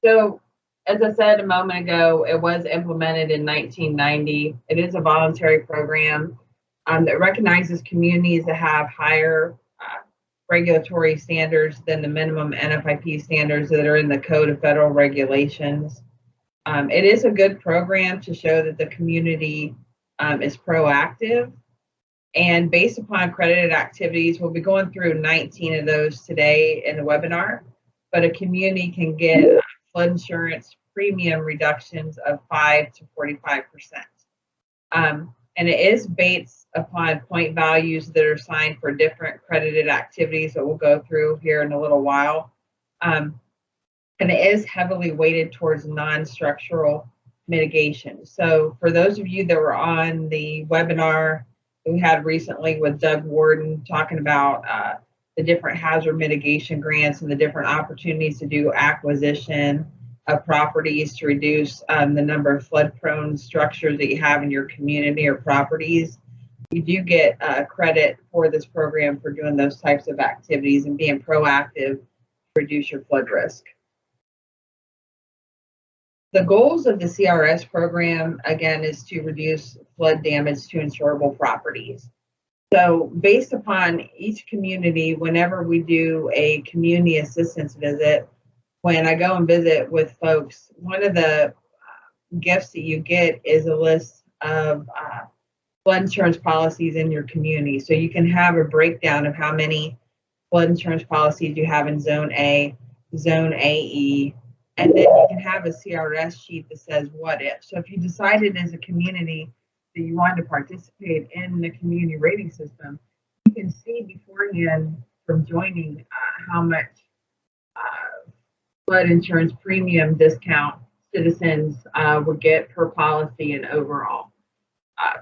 So, as I said a moment ago, it was implemented in 1990. It is a voluntary program that recognizes communities that have higher regulatory standards than the minimum NFIP standards that are in the Code of Federal Regulations. It is a good program to show that the community is proactive. And based upon accredited activities, we'll be going through 19 of those today in the webinar, but a community can get flood insurance premium reductions of 5 to 45%. And it is based upon point values that are assigned for different accredited activities that we'll go through here in a little while. And it is heavily weighted towards non-structural mitigation. So for those of you that were on the webinar we had recently with Doug Warden talking about the different hazard mitigation grants and the different opportunities to do acquisition of properties to reduce the number of flood-prone structures that you have in your community or properties, you do get credit for this program for doing those types of activities and being proactive to reduce your flood risk. The goals of the CRS program, again, is to reduce flood damage to insurable properties. So based upon each community, whenever we do a community assistance visit, when I go and visit with folks, one of the gifts that you get is a list of flood insurance policies in your community. So you can have a breakdown of how many flood insurance policies you have in Zone A, Zone AE, and then you can have a CRS sheet that says what if. So if you decided as a community that you wanted to participate in the community rating system, you can see beforehand from joining how much flood insurance premium discount citizens would get per policy and overall.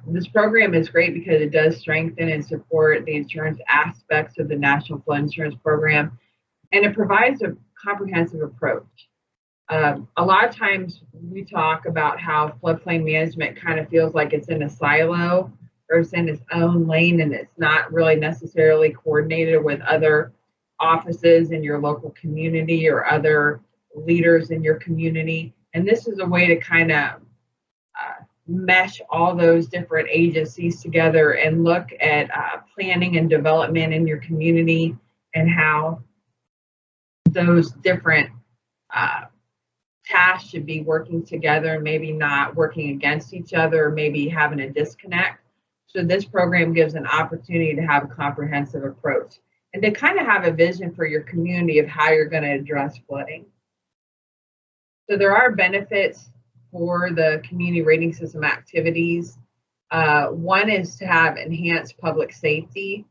This program is great because it does strengthen and support the insurance aspects of the National Flood Insurance Program, and it provides a comprehensive approach. A lot of times we talk about how floodplain management kind of feels like it's in a silo or it's in its own lane and it's not really necessarily coordinated with other offices in your local community or other leaders in your community. And this is a way to kind of mesh all those different agencies together and look at planning and development in your community and how those different tasks should be working together, maybe not working against each other, or maybe having a disconnect. So this program gives an opportunity to have a comprehensive approach and to kind of have a vision for your community of how you're going to address flooding. So there are benefits for the community rating system activities. One is to have enhanced public safety.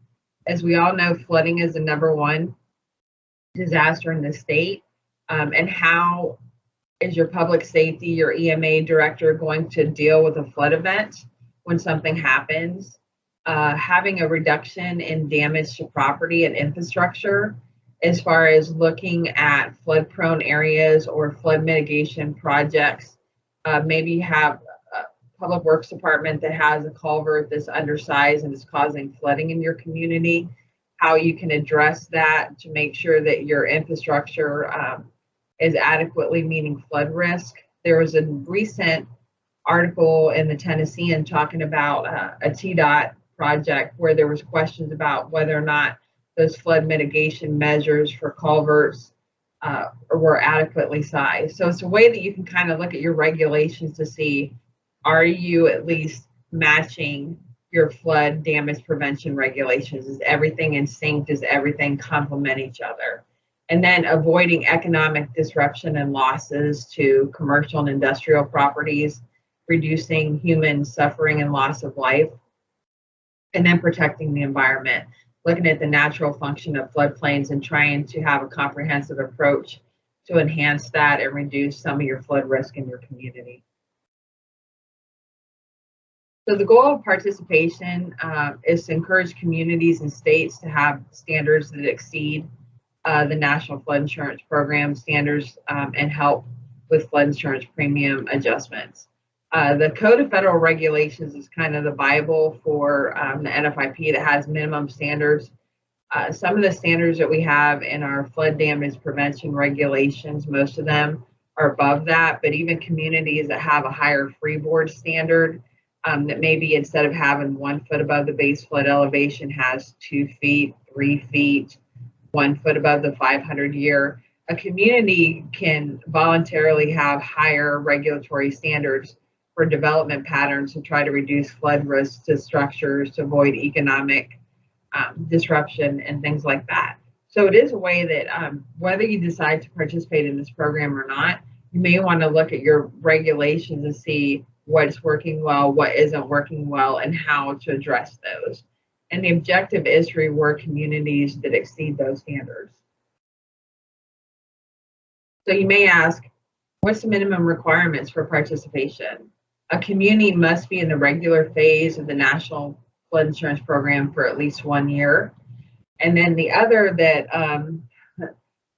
As we all know, flooding is the #1 disaster in the state. And how is your public safety, your EMA director going to deal with a flood event when something happens? Having a reduction in damage to property and infrastructure as far as looking at flood prone areas or flood mitigation projects. Maybe you have a public works department that has a culvert that's undersized and is causing flooding in your community, how you can address that to make sure that your infrastructure is adequately meeting flood risk. There was a recent article in the Tennessean talking about a TDOT project where there was questions about whether or not those flood mitigation measures for culverts were adequately sized. So it's a way that you can kind of look at your regulations to see, are you at least matching your flood damage prevention regulations? Is everything in sync? Does everything complement each other? And then avoiding economic disruption and losses to commercial and industrial properties, reducing human suffering and loss of life, and then protecting the environment, looking at the natural function of floodplains and trying to have a comprehensive approach to enhance that and reduce some of your flood risk in your community. So the goal of participation is to encourage communities and states to have standards that exceed the National Flood Insurance Program standards and help with flood insurance premium adjustments. The Code of Federal Regulations is kind of the Bible for the NFIP that has minimum standards. Some of the standards that we have in our flood damage prevention regulations, most of them are above that, but even communities that have a higher freeboard standard, that maybe instead of having 1 foot above the base flood elevation has 2 feet, 3 feet, 1 foot above the 500-year, a community can voluntarily have higher regulatory standards for development patterns to try to reduce flood risks to structures, to avoid economic disruption and things like that. So it is a way that whether you decide to participate in this program or not, you may want to look at your regulations and see what's working well, what isn't working well, and how to address those. And the objective is to reward communities that exceed those standards. So you may ask, what's the minimum requirements for participation? A community must be in the regular phase of the National Flood Insurance Program for at least 1 year. And then the other that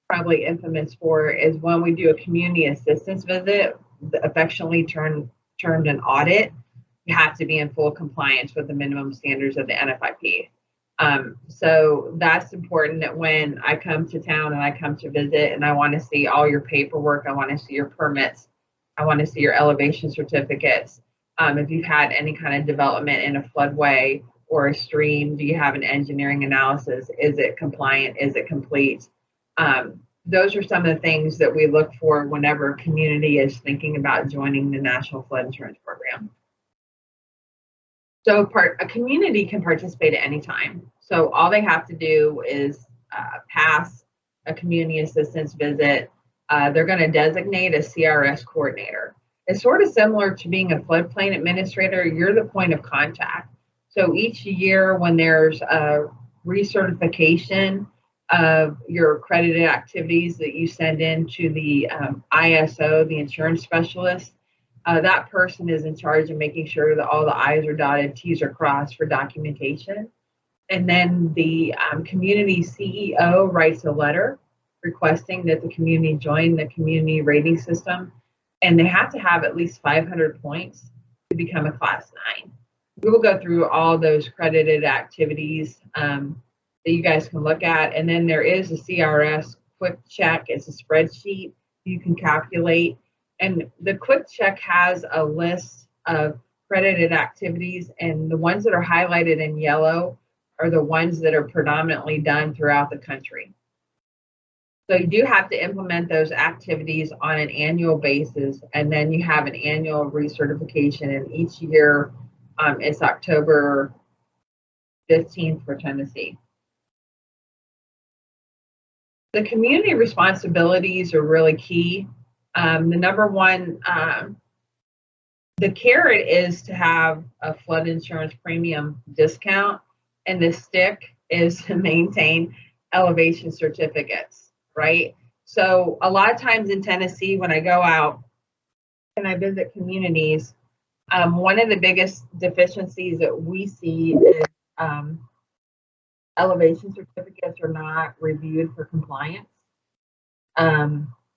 probably infamous for is when we do a community assistance visit, affectionately termed an audit, you have to be in full compliance with the minimum standards of the NFIP. So that's important, that when I come to town and I come to visit and I want to see all your paperwork, I want to see your permits, I want to see your elevation certificates. If you've had any kind of development in a floodway or a stream, do you have an engineering analysis? Is it compliant? Is it complete? Those are some of the things that we look for whenever a community is thinking about joining the National Flood Insurance Program. So a community can participate at any time. So all they have to do is pass a community assistance visit. They're going to designate a CRS coordinator. It's sort of similar to being a floodplain administrator. You're the point of contact. So each year when there's a recertification of your accredited activities that you send in to the ISO, the insurance specialist, that person is in charge of making sure that all the I's are dotted, T's are crossed for documentation. And then the community CEO writes a letter requesting that the community join the community rating system. And they have to have at least 500 points to become a Class 9. We will go through all those credited activities that you guys can look at. And then there is a CRS quick check. It's a spreadsheet you can calculate. And the quick check has a list of credited activities, and the ones that are highlighted in yellow are the ones that are predominantly done throughout the country. So you do have to implement those activities on an annual basis, and then you have an annual recertification, and each year it's October 15th for Tennessee. The community responsibilities are really key. The number one, the carrot is to have a flood insurance premium discount, and the stick is to maintain elevation certificates, right? So a lot of times in Tennessee, when I go out and I visit communities, one of the biggest deficiencies that we see is elevation certificates are not reviewed for compliance.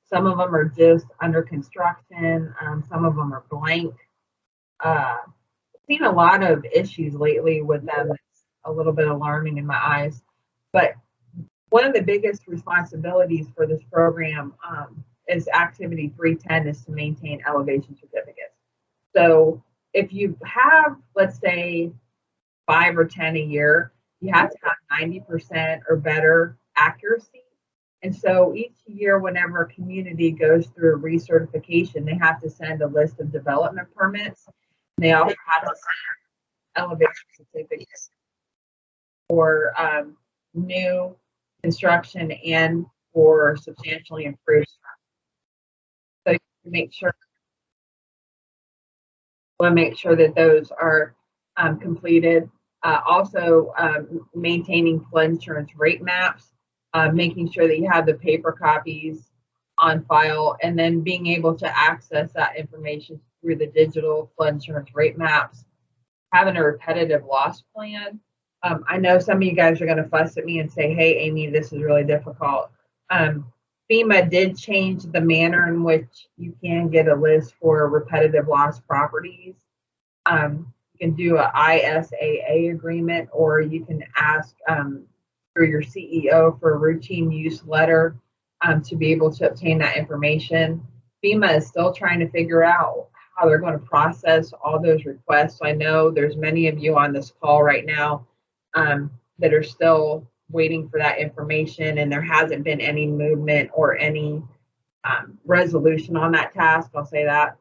Some of them are just under construction. Some of them are blank. I've seen a lot of issues lately with them. It's a little bit alarming in my eyes. But one of the biggest responsibilities for this program is activity 310 is to maintain elevation certificates. So if you have, let's say, 5 or 10 a year, you have to have 90% or better accuracy. And so each year, whenever a community goes through a recertification, they have to send a list of development permits. They also have to send elevation certificates for new construction and for substantially improved. So you make sure, want to make sure that those are completed. Also, maintaining flood insurance rate maps. Making sure that you have the paper copies on file, and then being able to access that information through the digital flood insurance rate maps. Having a repetitive loss plan. I know some of you guys are going to fuss at me and say, hey, Amy, this is really difficult. FEMA did change the manner in which you can get a list for repetitive loss properties. You can do an ISAA agreement, or you can ask for your CEO for a routine use letter to be able to obtain that information. FEMA is still trying to figure out how they're going to process all those requests. So I know there's many of you on this call right now that are still waiting for that information, and there hasn't been any movement or any resolution on that task. I'll say that.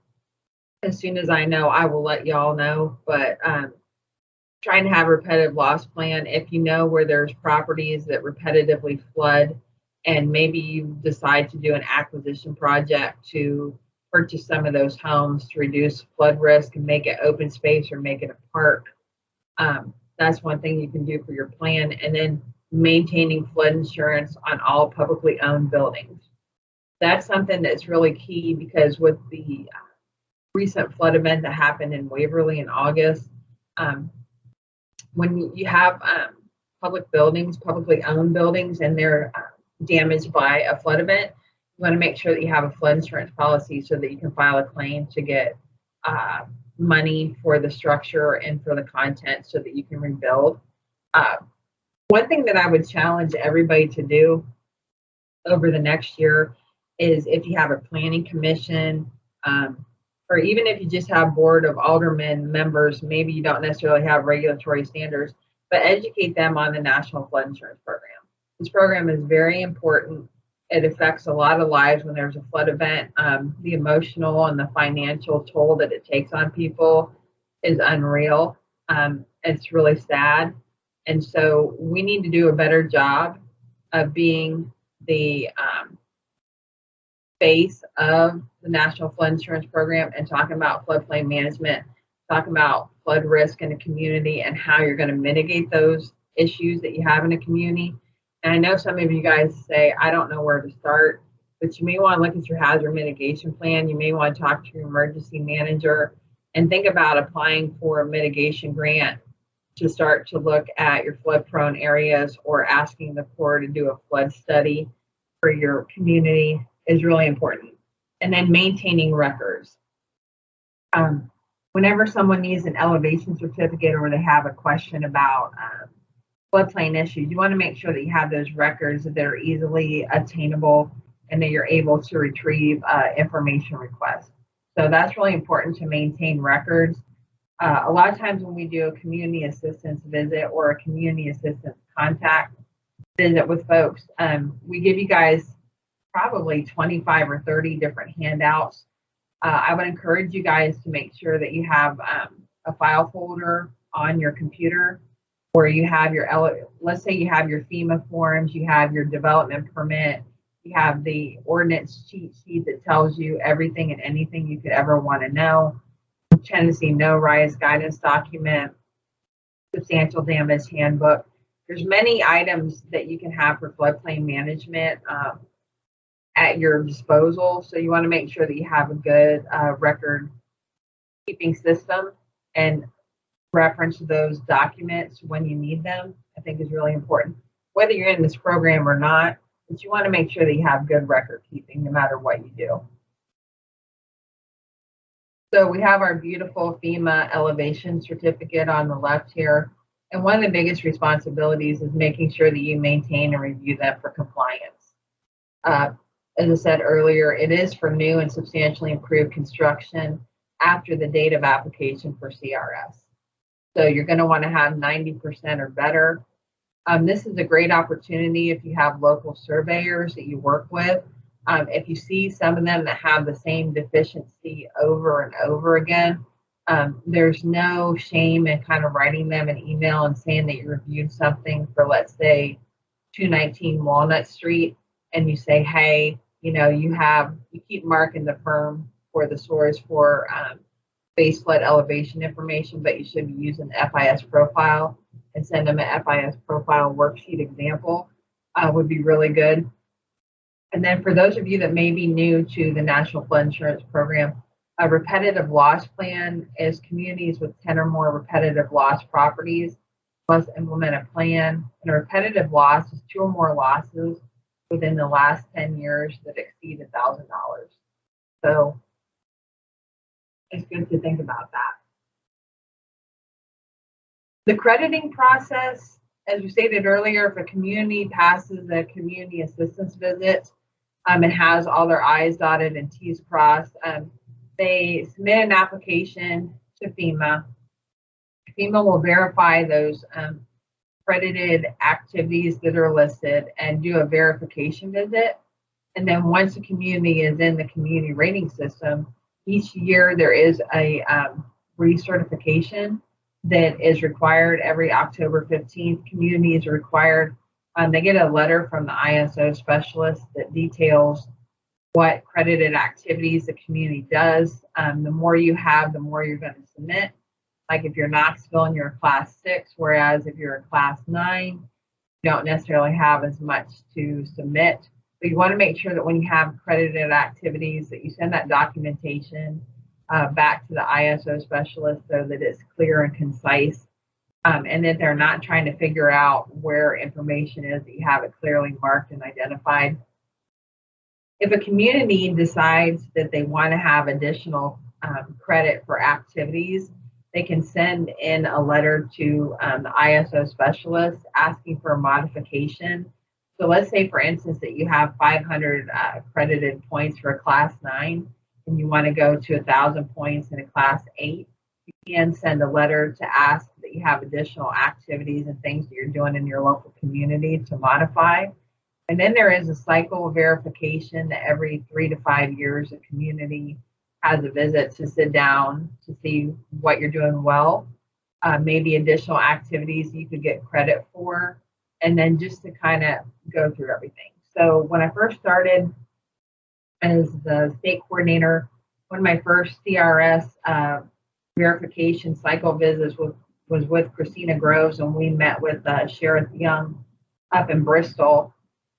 As soon as I know, I will let y'all know. But trying to have a repetitive loss plan. If you know where there's properties that repetitively flood, and maybe you decide to do an acquisition project to purchase some of those homes to reduce flood risk and make it open space or make it a park. That's one thing you can do for your plan. And then maintaining flood insurance on all publicly owned buildings. That's something that's really key, because with the recent flood event that happened in Waverly in August, when you have public buildings, publicly owned buildings, and they're damaged by a flood event, you want to make sure that you have a flood insurance policy so that you can file a claim to get money for the structure and for the content so that you can rebuild. One thing that I would challenge everybody to do over the next year is, if you have a planning commission, or even if you just have board of aldermen members, maybe you don't necessarily have regulatory standards, but educate them on the National Flood Insurance Program. This program is very important. It affects a lot of lives when there's a flood event. The emotional and the financial toll that it takes on people is unreal. It's really sad. And so we need to do a better job of being the face of the National Flood Insurance Program and talking about floodplain management, talking about flood risk in a community and how you're going to mitigate those issues that you have in a community. And I know some of you guys say, I don't know where to start, but you may want to look at your hazard mitigation plan. You may want to talk to your emergency manager and think about applying for a mitigation grant to start to look at your flood prone areas, or asking the Corps to do a flood study for your community is really important. And then maintaining records. Whenever someone needs an elevation certificate or they have a question about floodplain issues, you want to make sure that you have those records that are easily attainable and that you're able to retrieve information requests. So that's really important, to maintain records. A lot of times when we do a community assistance visit or a community assistance contact visit with folks, we give you guys probably 25 or 30 different handouts. I would encourage you guys to make sure that you have a file folder on your computer where you have your, let's say you have your FEMA forms, you have your development permit, you have the ordinance cheat sheet that tells you everything and anything you could ever want to know, Tennessee no rise guidance document, substantial damage handbook. There's many items that you can have for floodplain management at your disposal. So you want to make sure that you have a good record keeping system and reference those documents when you need them. I think is really important, whether you're in this program or not, but you want to make sure that you have good record keeping no matter what you do. So we have our beautiful FEMA elevation certificate on the left here. And one of the biggest responsibilities is making sure that you maintain and review them for compliance. As I said earlier, it is for new and substantially improved construction after the date of application for CRS. So you're going to want to have 90% or better. This is a great opportunity if you have local surveyors that you work with. If you see some of them that have the same deficiency over and over again, there's no shame in kind of writing them an email and saying that you reviewed something for, let's say, 219 Walnut Street, and you say, hey, you know, you keep marking the firm for the source for base flood elevation information, but you should be using the FIS profile, and send them an FIS profile worksheet example would be really good. And then for those of you that may be new to the National Flood Insurance Program, a repetitive loss plan is communities with 10 or more repetitive loss properties must implement a plan. And a repetitive loss is 2 or more losses within the last 10 years that exceed $1,000. So it's good to think about that. The crediting process, as we stated earlier, if a community passes a community assistance visit, It has all their I's dotted and T's crossed. They submit an application to FEMA. FEMA will verify those accredited activities that are listed and do a verification visit. And then once the community is in the community rating system, each year there is a recertification that is required every October 15th. Communities are required. They get a letter from the ISO specialist that details what accredited activities the community does. The more you have, the more you're going to submit. Like if you're Knoxville and you're a class 6, whereas if you're a class 9, you don't necessarily have as much to submit. But you want to make sure that when you have accredited activities that you send that documentation back to the ISO specialist so that it's clear and concise, and that they're not trying to figure out where information is, that you have it clearly marked and identified. If a community decides that they want to have additional credit for activities, they can send in a letter to the ISO specialist asking for a modification. So let's say, for instance, that you have 500 accredited points for a class 9, and you want to go to 1,000 points in a class 8. You can send a letter to ask that you have additional activities and things that you're doing in your local community to modify. And then there is a cycle of verification that every 3 to 5 years a community has a visit to sit down to see what you're doing well, maybe additional activities you could get credit for, and then just to kind of go through everything. So when I first started as the state coordinator, one of my first CRS verification cycle visits was with Christina Groves, and we met with Sheriff Young up in Bristol.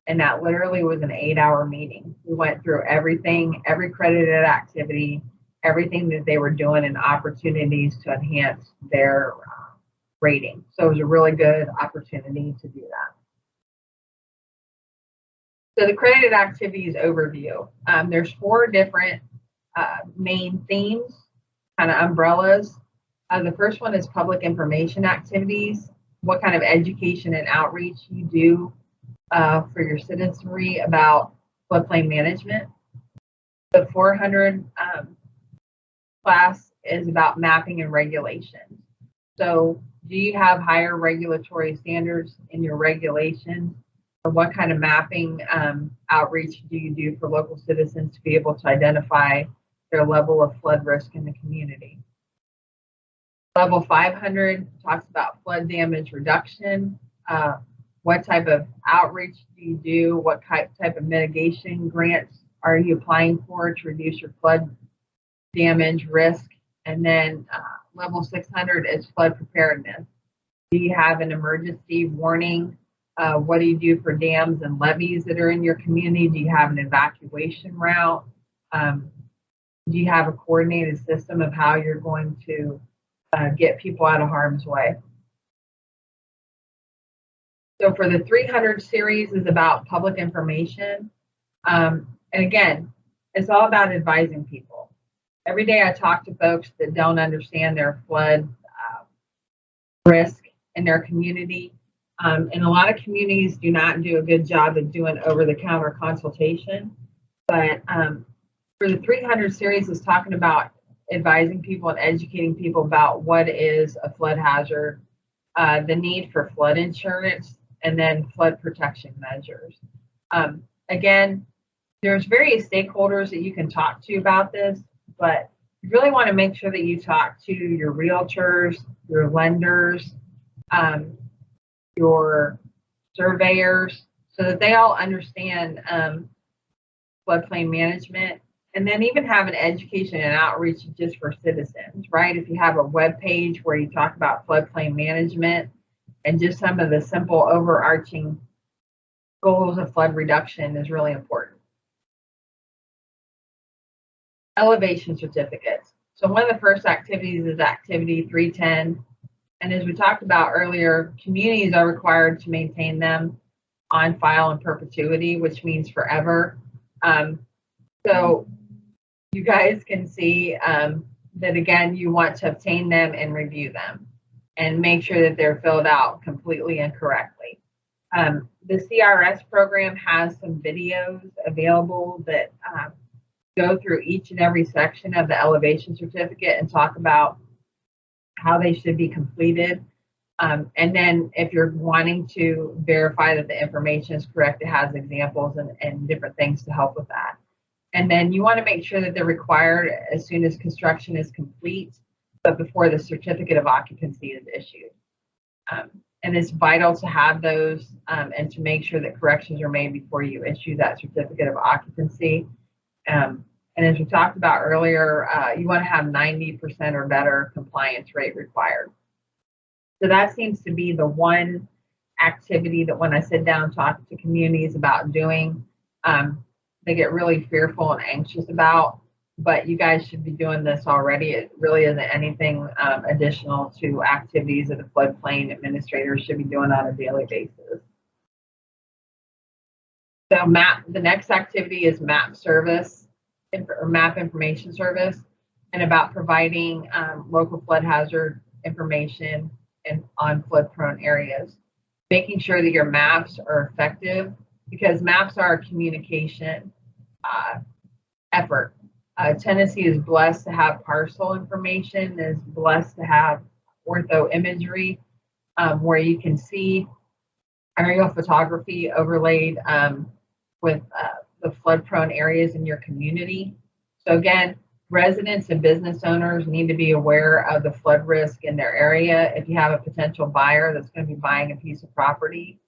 And that literally was an 8-hour meeting. We went through everything, every credited activity, everything that they were doing, and opportunities to enhance their rating. So it was a really good opportunity to do that. So the credited activities overview. There's 4 different main themes, kind of umbrellas. The first one is public information activities, what kind of education and outreach you do for your citizenry about floodplain management. The 400 class is about mapping and regulation. So do you have higher regulatory standards in your regulations? Or what kind of mapping outreach do you do for local citizens to be able to identify their level of flood risk in the community? Level 500 talks about flood damage reduction. What type of outreach do you do? What type of mitigation grants are you applying for to reduce your flood damage risk? And then level 600 is flood preparedness. Do you have an emergency warning? What do you do for dams and levees that are in your community? Do you have an evacuation route? Do you have a coordinated system of how you're going to get people out of harm's way? So for the 300 series is about public information. And again, it's all about advising people. Every day I talk to folks that don't understand their flood risk in their community. And a lot of communities do not do a good job of doing over-the-counter consultation. But for the 300 series is talking about advising people and educating people about what is a flood hazard, the need for flood insurance, and then flood protection measures. Again, there's various stakeholders that you can talk to about this, but you really want to make sure that you talk to your realtors, your lenders, your surveyors, so that they all understand floodplain management, and then even have an education and outreach just for citizens, right? If you have a web page where you talk about floodplain management and just some of the simple overarching goals of flood reduction is really important. Elevation certificates. So one of the first activities is activity 310. And as we talked about earlier, communities are required to maintain them on file in perpetuity, which means forever. So you guys can see that, again, you want to obtain them and review them and make sure that they're filled out completely and correctly. The CRS program has some videos available that go through each and every section of the elevation certificate and talk about how they should be completed. And then if you're wanting to verify that the information is correct, it has examples and different things to help with that. And then you want to make sure that they're required as soon as construction is complete, but before the certificate of occupancy is issued. And it's vital to have those and to make sure that corrections are made before you issue that certificate of occupancy. And as we talked about earlier, you want to have 90% or better compliance rate required. So that seems to be the one activity that when I sit down and talk to communities about doing, they get really fearful and anxious about, but you guys should be doing this already. It really isn't anything additional to activities that the floodplain administrators should be doing on a daily basis. So the next activity is map service, or map information service, and about providing local flood hazard information on flood prone areas. Making sure that your maps are effective, because maps are a communication effort. Tennessee is blessed to have parcel information, is blessed to have ortho imagery, where you can see aerial photography overlaid with the flood prone areas in your community. So again, residents and business owners need to be aware of the flood risk in their area. If you have a potential buyer that's going to be buying a piece of property,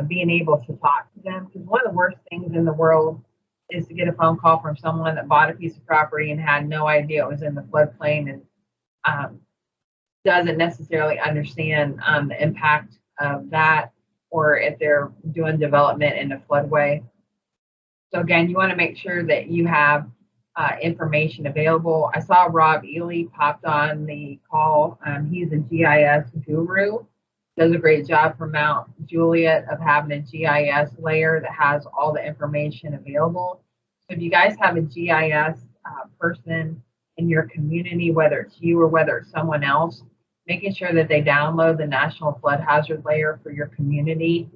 being able to talk to them, because one of the worst things in the world is to get a phone call from someone that bought a piece of property and had no idea it was in the floodplain and doesn't necessarily understand the impact of that, or if they're doing development in a floodway. So again, you want to make sure that you have information available. I saw Rob Ely popped on the call. He's a GIS guru, does a great job for Mount Juliet of having a GIS layer that has all the information available. So if you guys have a GIS person in your community, whether it's you or whether it's someone else, making sure that they download the National Flood Hazard Layer for your community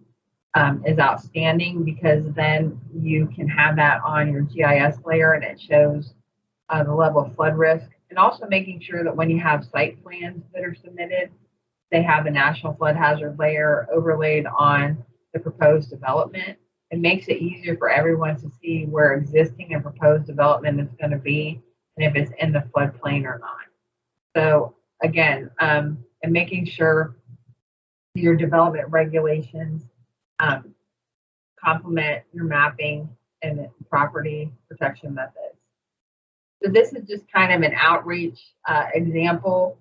is outstanding, because then you can have that on your GIS layer and it shows the level of flood risk. And also making sure that when you have site plans that are submitted, they have the National Flood Hazard Layer overlaid on the proposed development. It makes it easier for everyone to see where existing and proposed development is going to be and if it's in the floodplain or not. So again, and making sure your development regulations complement your mapping and property protection methods. So this is just kind of an outreach example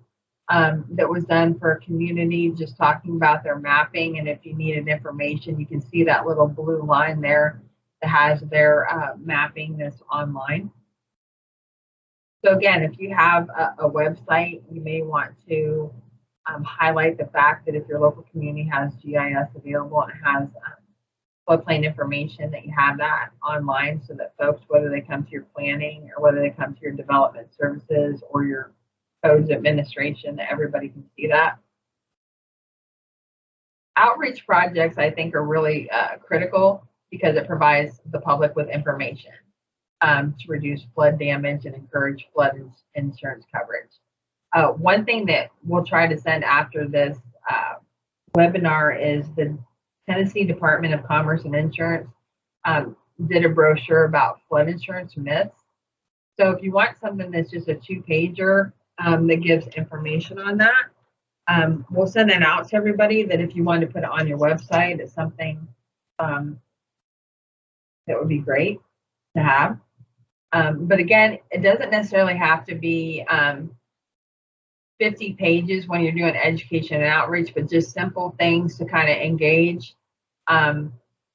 that was done for a community, just talking about their mapping. And if you needed information, you can see that little blue line there that has their mapping that's online. So again, if you have a website, you may want to highlight the fact that if your local community has GIS available and it has floodplain information, that you have that online, so that folks, whether they come to your planning or whether they come to your development services or your codes administration, that everybody can see that. Outreach projects, I think, are really critical, because it provides the public with information to reduce flood damage and encourage flood insurance coverage. One thing that we'll try to send after this webinar is the Tennessee Department of Commerce and Insurance did a brochure about flood insurance myths. So if you want something that's just a 2-pager that gives information on that, we'll send that out to everybody, that if you want to put it on your website, it's something that would be great to have. But again, it doesn't necessarily have to be 50 pages when you're doing education and outreach, but just simple things to kind of engage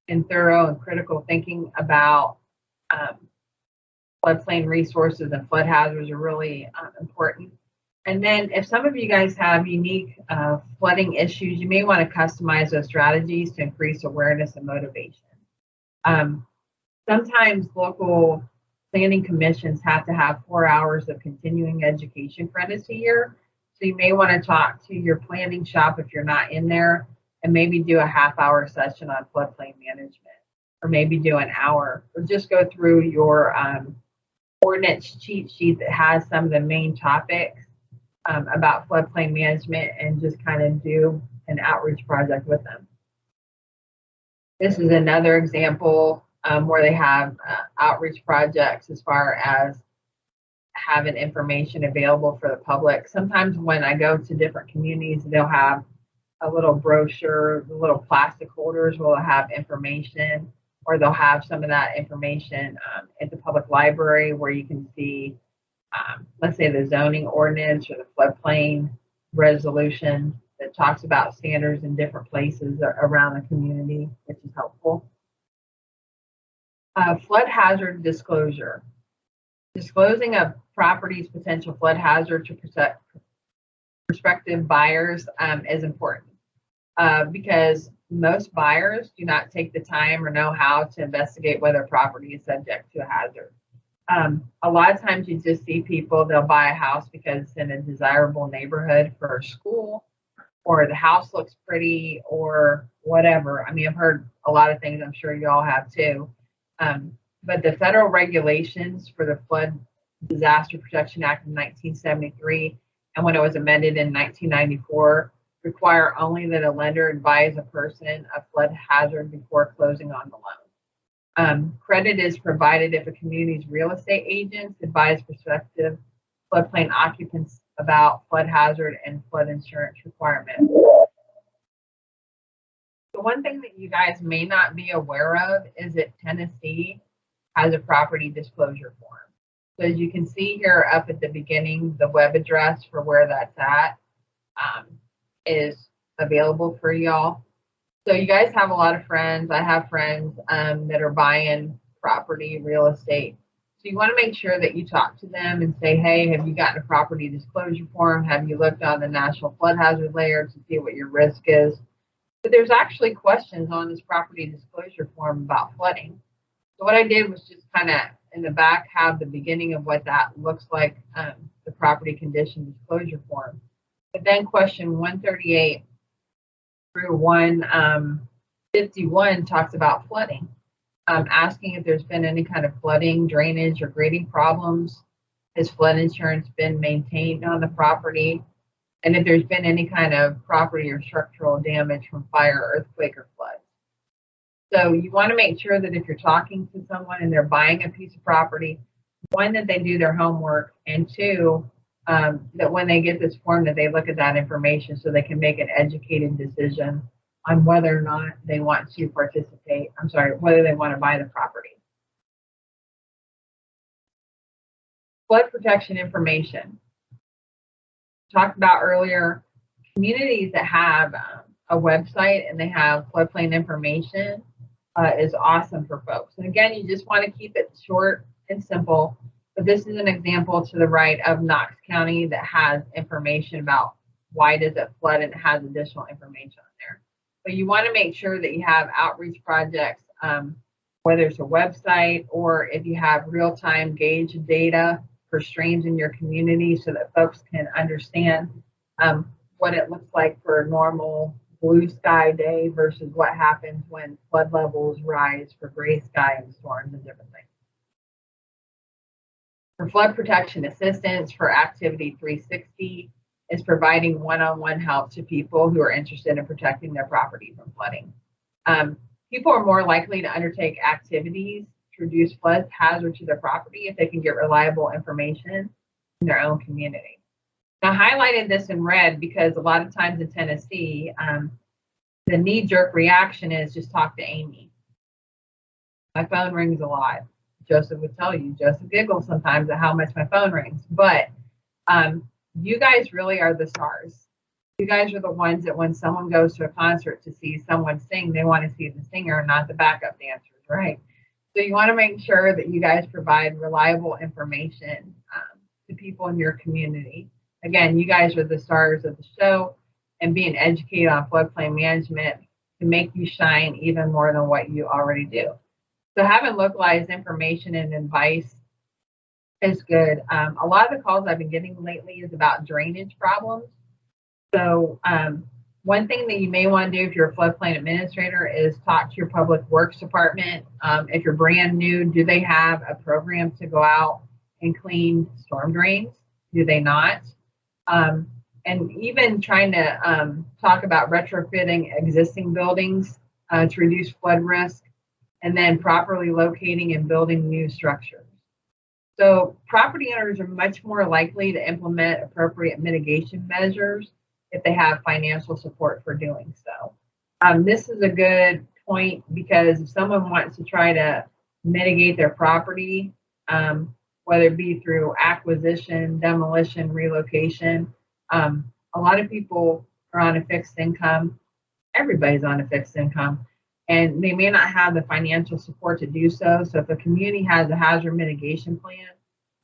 in thorough and critical thinking about floodplain resources and flood hazards are really important. And then if some of you guys have unique flooding issues, you may want to customize those strategies to increase awareness and motivation. Sometimes local planning commissions have to have 4 hours of continuing education credits a year. So you may want to talk to your planning shop if you're not in there and maybe do a half-hour session on floodplain management, or maybe do an hour, or just go through your ordinance cheat sheet that has some of the main topics about floodplain management, and just kind of do an outreach project with them. This is another example where they have outreach projects as far as having information available for the public. Sometimes when I go to different communities, they'll have a little brochure, the little plastic holders will have information, or they'll have some of that information at the public library where you can see, let's say, the zoning ordinance or the floodplain resolution that talks about standards in different places around the community, which is helpful. Flood hazard disclosure. Disclosing a property's potential flood hazard to prospective buyers is important because most buyers do not take the time or know how to investigate whether a property is subject to a hazard. A lot of times you just see people, they'll buy a house because it's in a desirable neighborhood for a school, or the house looks pretty, or whatever. I mean, I've heard a lot of things, I'm sure you all have too. But the federal regulations for the Flood Disaster Protection Act of 1973, and when it was amended in 1994, require only that a lender advise a person of flood hazard before closing on the loan. Credit is provided if a community's real estate agents advise prospective floodplain occupants about flood hazard and flood insurance requirements. The one thing that you guys may not be aware of is that Tennessee has a property disclosure form. So as you can see here up at the beginning, the web address for where that's at is available for y'all. So you guys have a lot of friends. I have friends that are buying property, real estate. So you want to make sure that you talk to them and say, hey, have you gotten a property disclosure form? Have you looked on the National Flood Hazard Layer to see what your risk is? But there's actually questions on this property disclosure form about flooding. So what I did was just kind of in the back have the beginning of what that looks like, the property condition disclosure form. But then question 138 through 151 talks about flooding, asking if there's been any kind of flooding, drainage, or grading problems. Has flood insurance been maintained on the property? And if there's been any kind of property or structural damage from fire, earthquake, or flood. So you want to make sure that if you're talking to someone and they're buying a piece of property, one, that they do their homework, and two, that when they get this form, that they look at that information so they can make an educated decision on whether or not they want to participate, whether they want to buy the property. Flood protection information. Talked about earlier, communities that have a website and they have floodplain information is awesome for folks. And again, you just want to keep it short and simple. But this is an example to the right of Knox County that has information about why does it flood, and it has additional information on there. But you want to make sure that you have outreach projects, whether it's a website or if you have real-time gauge data for streams in your community so that folks can understand what it looks like for a normal blue sky day versus what happens when flood levels rise for gray sky and storms and different things. For flood protection assistance, for Activity 360 is providing one-on-one help to people who are interested in protecting their property from flooding. People are more likely to undertake activities to reduce flood hazard to their property if they can get reliable information in their own community. Now, I highlighted this in red because a lot of times in Tennessee, the knee-jerk reaction is just talk to Amy. My phone rings a lot. Joseph would tell you. Joseph giggles sometimes at how much my phone rings. But you guys really are the stars. You guys are the ones that when someone goes to a concert to see someone sing, they want to see the singer, not the backup dancers, right? So you want to make sure that you guys provide reliable information to people in your community. Again, you guys are the stars of the show, and being educated on floodplain management can make you shine even more than what you already do. So having localized information and advice is good. A lot of the calls I've been getting lately is about drainage problems. So One thing that you may want to do if you're a floodplain administrator is talk to your public works department. If you're brand new, do they have a program to go out and clean storm drains? Do they not? And even trying to talk about retrofitting existing buildings to reduce flood risk, and then properly locating and building new structures. So property owners are much more likely to implement appropriate mitigation measures if they have financial support for doing so. This is a good point because if someone wants to try to mitigate their property, whether it be through acquisition, demolition, relocation, a lot of people are on a fixed income. Everybody's on a fixed income, and they may not have the financial support to do so. So if a community has a hazard mitigation plan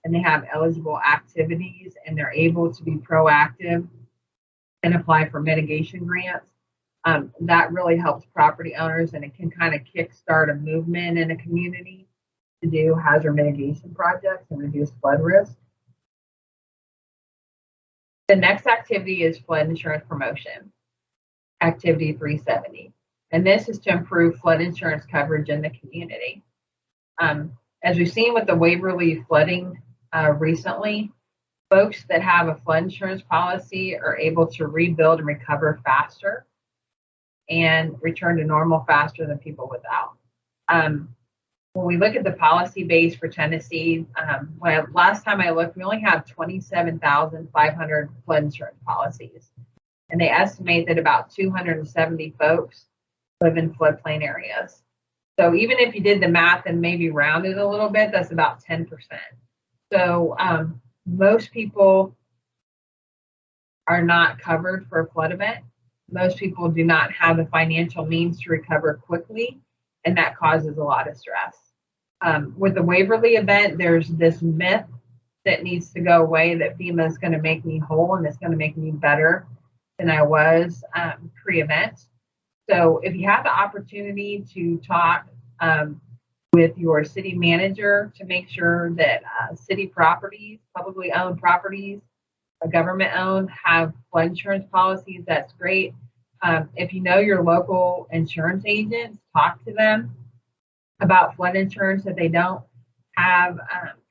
and they have eligible activities and they're able to be proactive and apply for mitigation grants, that really helps property owners, and it can kind of kickstart a movement in a community to do hazard mitigation projects and reduce flood risk. The next activity is flood insurance promotion, activity 370. And this is to improve flood insurance coverage in the community. As we've seen with the Waverly flooding recently, folks that have a flood insurance policy are able to rebuild and recover faster and return to normal faster than people without. When we look at the policy base for Tennessee, last time I looked, we only have 27,500 flood insurance policies. And they estimate that about 270 folks live in floodplain areas. So even if you did the math and maybe rounded a little bit, that's about 10%. So most people are not covered for a flood event. Most people do not have the financial means to recover quickly, and that causes a lot of stress. With the Waverly event, there's this myth that needs to go away that FEMA is going to make me whole and it's going to make me better than I was pre-event. So if you have the opportunity to talk with your city manager to make sure that city properties, publicly owned properties, government owned, have flood insurance policies, that's great. If you know your local insurance agents, talk to them about flood insurance. If they don't have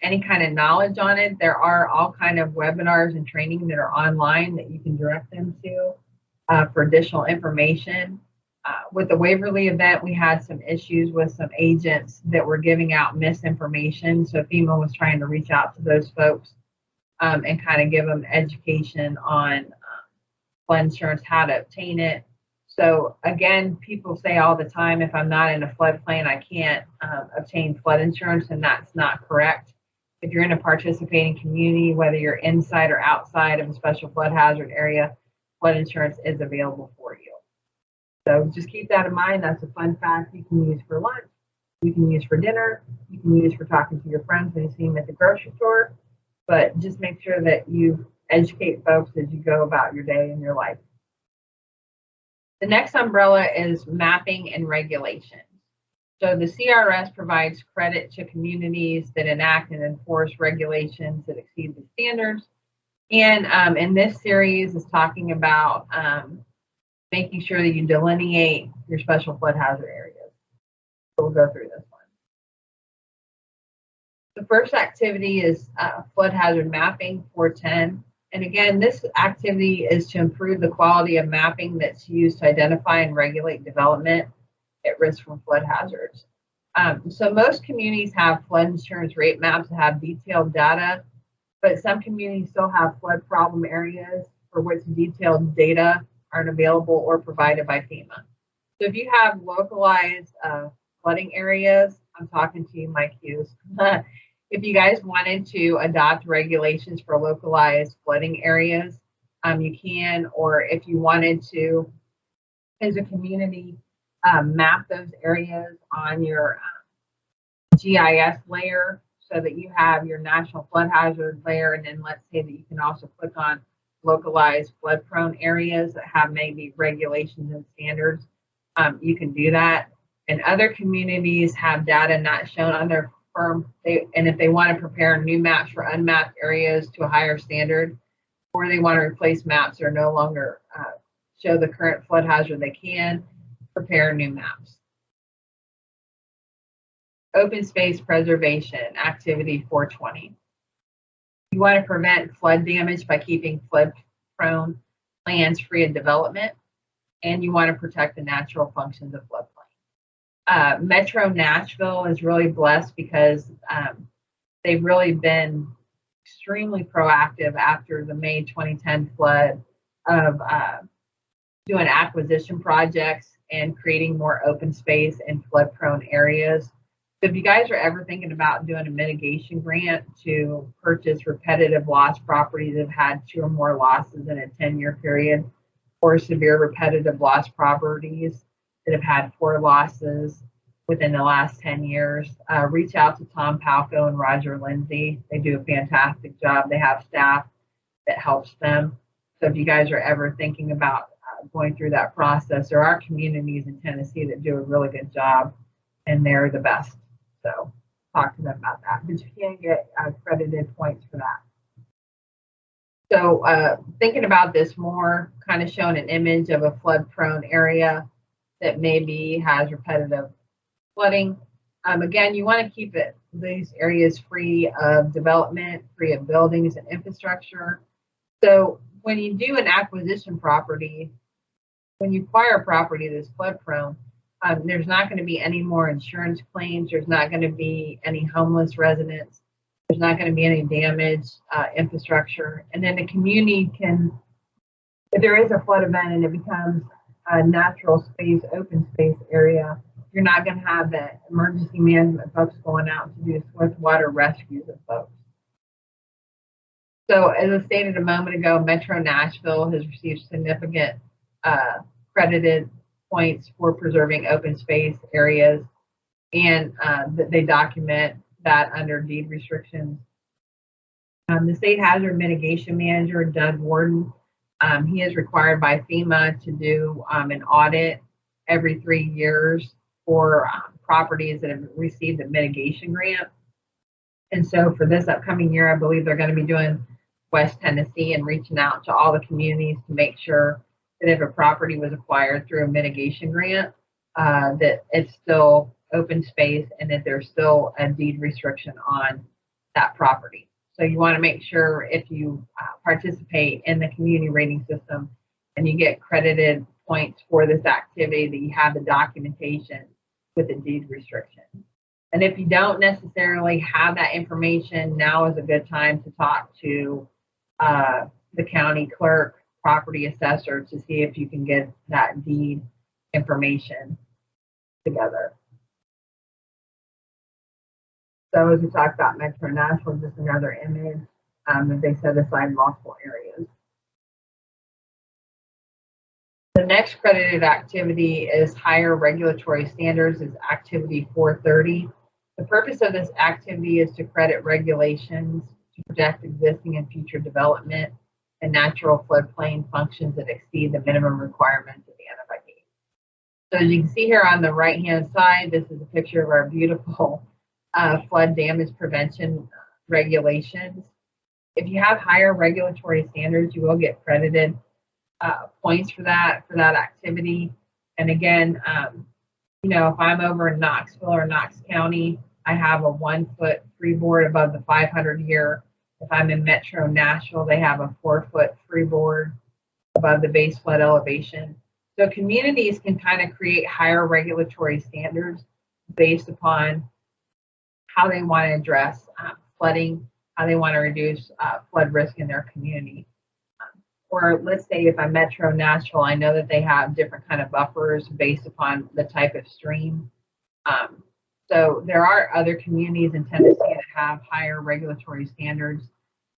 any kind of knowledge on it, there are all kind of webinars and training that are online that you can direct them to for additional information. With the Waverly event, we had some issues with some agents that were giving out misinformation. So FEMA was trying to reach out to those folks and kind of give them education on flood insurance, how to obtain it. So again, people say all the time, if I'm not in a floodplain, I can't obtain flood insurance, and that's not correct. If you're in a participating community, whether you're inside or outside of a special flood hazard area, flood insurance is available for you. So just keep that in mind. That's a fun fact you can use for lunch, you can use for dinner, you can use for talking to your friends when you see them at the grocery store, but just make sure that you educate folks as you go about your day and your life. The next umbrella is mapping and regulation. So the CRS provides credit to communities that enact and enforce regulations that exceed the standards. And in this series is talking about making sure that you delineate your special flood hazard areas. So we'll go through this one. The first activity is flood hazard mapping 410. And again, this activity is to improve the quality of mapping that's used to identify and regulate development at risk from flood hazards. So most communities have flood insurance rate maps that have detailed data, but some communities still have flood problem areas for which detailed data aren't available or provided by FEMA. So if you have localized flooding areas, I'm talking to you, Mike Hughes. If you guys wanted to adopt regulations for localized flooding areas, you can, or if you wanted to, as a community, map those areas on your GIS layer so that you have your national flood hazard layer, and then let's say that you can also click on localized flood prone areas that have maybe regulations and standards. You can do that. And other communities have data not shown on their firm, and if they want to prepare new maps for unmapped areas to a higher standard, or they want to replace maps that are no longer show the current flood hazard they can, prepare new maps. Open space preservation, activity 420. You want to prevent flood damage by keeping flood-prone lands free of development, and you want to protect the natural functions of floodplain. Metro Nashville is really blessed because they've really been extremely proactive after the May 2010 flood of doing acquisition projects and creating more open space in flood-prone areas. So if you guys are ever thinking about doing a mitigation grant to purchase repetitive loss properties that have had 2 or more losses in a 10-year period, or severe repetitive loss properties that have had 4 losses within the last 10 years, reach out to Tom Palco and Roger Lindsay. They do a fantastic job. They have staff that helps them. So if you guys are ever thinking about going through that process, there are communities in Tennessee that do a really good job, and they're the best. So talk to them about that, but you can get credited points for that. So thinking about this more, kind of showing an image of a flood-prone area that maybe has repetitive flooding. Again, you want to keep these areas free of development, free of buildings and infrastructure. So when you do an acquisition property, when you acquire a property that's flood-prone, there's not going to be any more insurance claims. There's not going to be any homeless residents. There's not going to be any damaged infrastructure. And then the community can, if there is a flood event and it becomes a natural space, open space area, you're not going to have the emergency management folks going out to do swift water rescues of folks. So as I stated a moment ago, Metro Nashville has received significant credited points for preserving open space areas, and they document that under deed restrictions. The state hazard mitigation manager, Doug Warden, he is required by FEMA to do an audit every 3 years for properties that have received a mitigation grant. And so for this upcoming year, I believe they're going to be doing West Tennessee and reaching out to all the communities to make sure that if a property was acquired through a mitigation grant, that it's still open space and that there's still a deed restriction on that property. So you want to make sure if you participate in the community rating system and you get credited points for this activity, that you have the documentation with the deed restriction. And if you don't necessarily have that information, now is a good time to talk to the county clerk, property assessor, to see if you can get that deed information together. So as we talked about Metro Nashville, just another image that they set aside multiple areas. The next credited activity is higher regulatory standards, is activity 430. The purpose of this activity is to credit regulations to protect existing and future development and natural floodplain functions that exceed the minimum requirements of the NFIP. So as you can see here on the right-hand side, this is a picture of our beautiful flood damage prevention regulations. If you have higher regulatory standards, you will get credited points for that activity. And again, you know, if I'm over in Knoxville or Knox County, I have a 1-foot freeboard above the 500 year. If I'm in Metro Nashville, they have a 4-foot freeboard above the base flood elevation. So communities can kind of create higher regulatory standards based upon how they want to address flooding, how they want to reduce flood risk in their community. Or let's say if I'm Metro Nashville, I know that they have different kind of buffers based upon the type of stream. So there are other communities in Tennessee that have higher regulatory standards.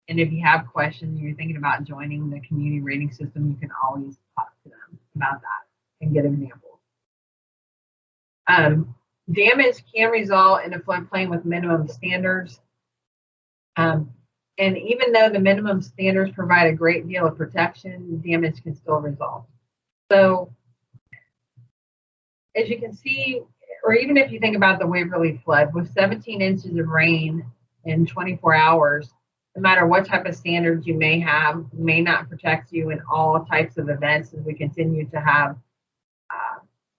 And if you have questions, you're thinking about joining the community rating system, you can always talk to them about that and get examples. Damage can result in a floodplain with minimum standards. And even though the minimum standards provide a great deal of protection, damage can still result. So as you can see, or even if you think about the Waverly flood, with 17 inches of rain in 24 hours, no matter what type of standards you may have, may not protect you in all types of events as we continue to have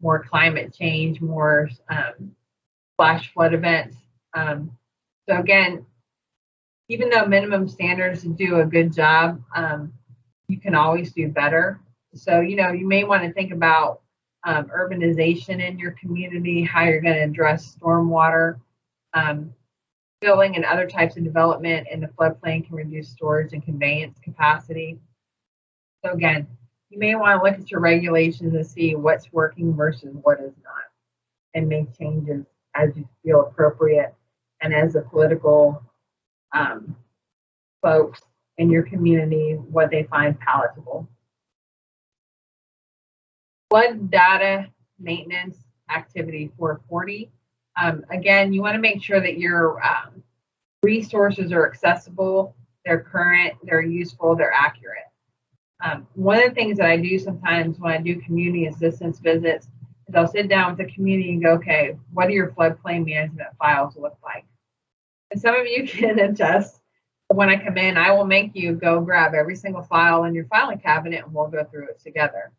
more climate change, more flash flood events. So again, even though minimum standards do a good job, you can always do better. So, you know, you may want to think about urbanization in your community, how you're going to address stormwater. Filling and other types of development in the floodplain can reduce storage and conveyance capacity. So again, you may want to look at your regulations and see what's working versus what is not, and make changes as you feel appropriate and as the political folks in your community, what they find palatable. Flood data maintenance activity 440. Again, you want to make sure that your resources are accessible, they're current, they're useful, they're accurate. One of the things that I do sometimes when I do community assistance visits is I'll sit down with the community and go, okay, what do your floodplain management files look like? And some of you can adjust. When I come in, I will make you go grab every single file in your filing cabinet and we'll go through it together.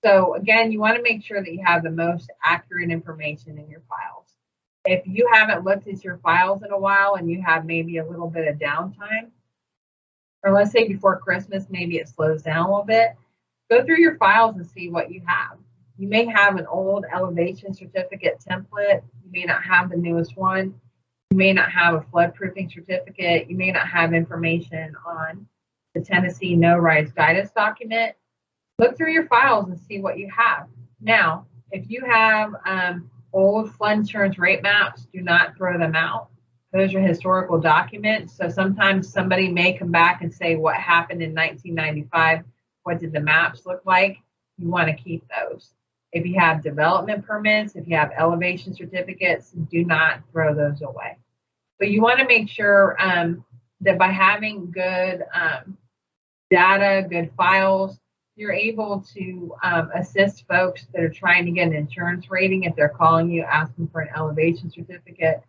So again, you want to make sure that you have the most accurate information in your files. If you haven't looked at your files in a while and you have maybe a little bit of downtime, or let's say before Christmas, maybe it slows down a little bit, go through your files and see what you have. You may have an old elevation certificate template. You may not have the newest one. You may not have a floodproofing certificate. You may not have information on the Tennessee no-rise guidance document. Look through your files and see what you have. Now, if you have old flood insurance rate maps, do not throw them out. Those are historical documents. So sometimes somebody may come back and say, what happened in 1995? What did the maps look like? You want to keep those. If you have development permits, if you have elevation certificates, do not throw those away. But you want to make sure that by having good data, good files, you're able to assist folks that are trying to get an insurance rating if they're calling you asking for an elevation certificate.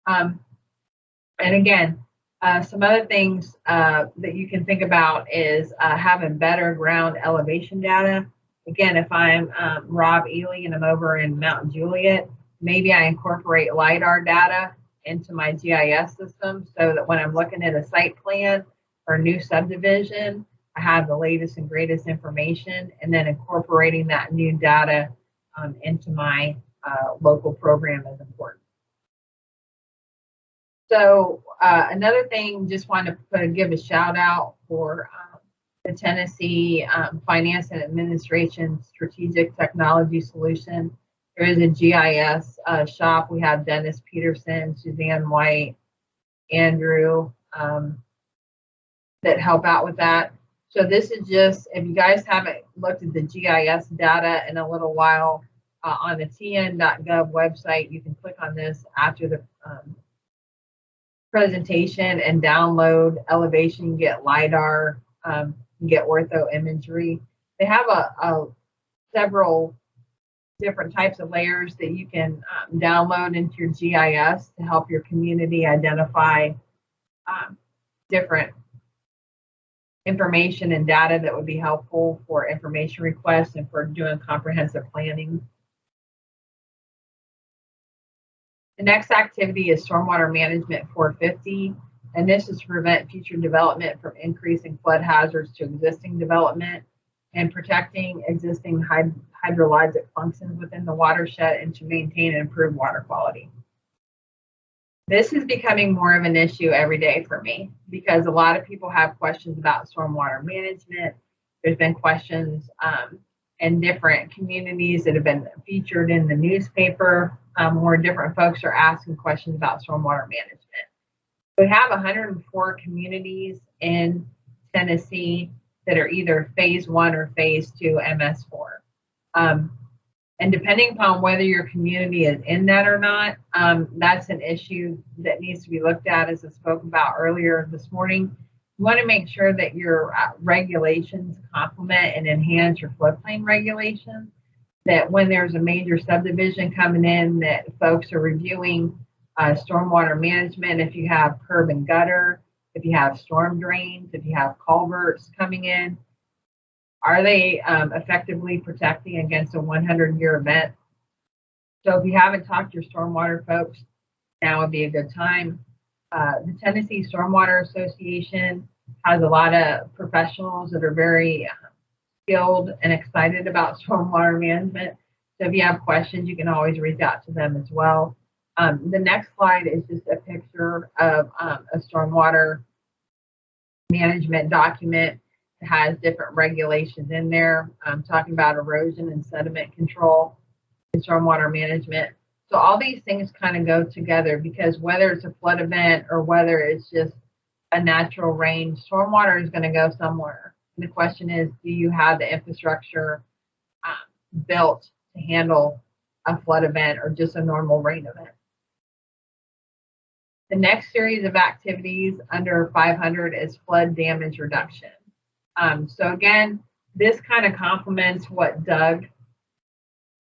And again, some other things that you can think about is having better ground elevation data. Again, if I'm Rob Ely and I'm over in Mount Juliet, maybe I incorporate LIDAR data into my GIS system so that when I'm looking at a site plan or a new subdivision, I have the latest and greatest information, and then incorporating that new data into my local program is important. So another thing, just wanted to give a shout out for the Tennessee Finance and Administration Strategic Technology Solution. There is a GIS shop. We have Dennis Peterson, Suzanne White, Andrew that help out with that. So this is just, if you guys haven't looked at the GIS data in a little while, on the tn.gov website, you can click on this after the presentation and download elevation. You get LIDAR, you get ortho imagery. They have several different types of layers that you can download into your GIS to help your community identify different information and data that would be helpful for information requests and for doing comprehensive planning. The next activity is stormwater management 450, and this is to prevent future development from increasing flood hazards to existing development and protecting existing hydrologic functions within the watershed and to maintain and improve water quality. This is becoming more of an issue every day for me because a lot of people have questions about stormwater management. There's been questions in different communities that have been featured in the newspaper where different folks are asking questions about stormwater management. We have 104 communities in Tennessee that are either phase 1 or phase 2 MS4. And depending upon whether your community is in that or not, that's an issue that needs to be looked at, as I spoke about earlier this morning. You want to make sure that your regulations complement and enhance your floodplain regulations, that when there's a major subdivision coming in, that folks are reviewing stormwater management. If you have curb and gutter, if you have storm drains, if you have culverts coming in. Are they effectively protecting against a 100-year event? So if you haven't talked to your stormwater folks, now would be a good time. The Tennessee Stormwater Association has a lot of professionals that are very skilled and excited about stormwater management. So if you have questions, you can always reach out to them as well. The next slide is just a picture of a stormwater management document. It has different regulations in there, talking about erosion and sediment control and stormwater management. So all these things kind of go together, because whether it's a flood event or whether it's just a natural rain, stormwater is going to go somewhere. And the question is, do you have the infrastructure built to handle a flood event or just a normal rain event? The next series of activities under 500 is flood damage reduction. So again, this kind of complements what Doug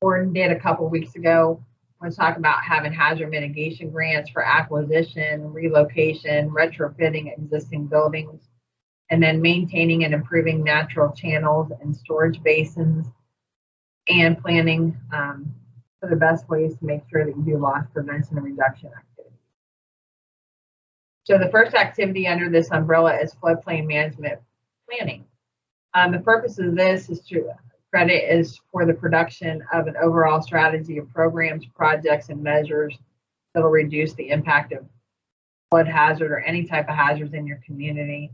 Gordon did a couple weeks ago. I was talking about having hazard mitigation grants for acquisition, relocation, retrofitting existing buildings, and then maintaining and improving natural channels and storage basins, and planning for the best ways to make sure that you do loss prevention and reduction activities. So the first activity under this umbrella is floodplain management planning. The purpose of this is credit is for the production of an overall strategy of programs, projects, and measures that will reduce the impact of flood hazard or any type of hazards in your community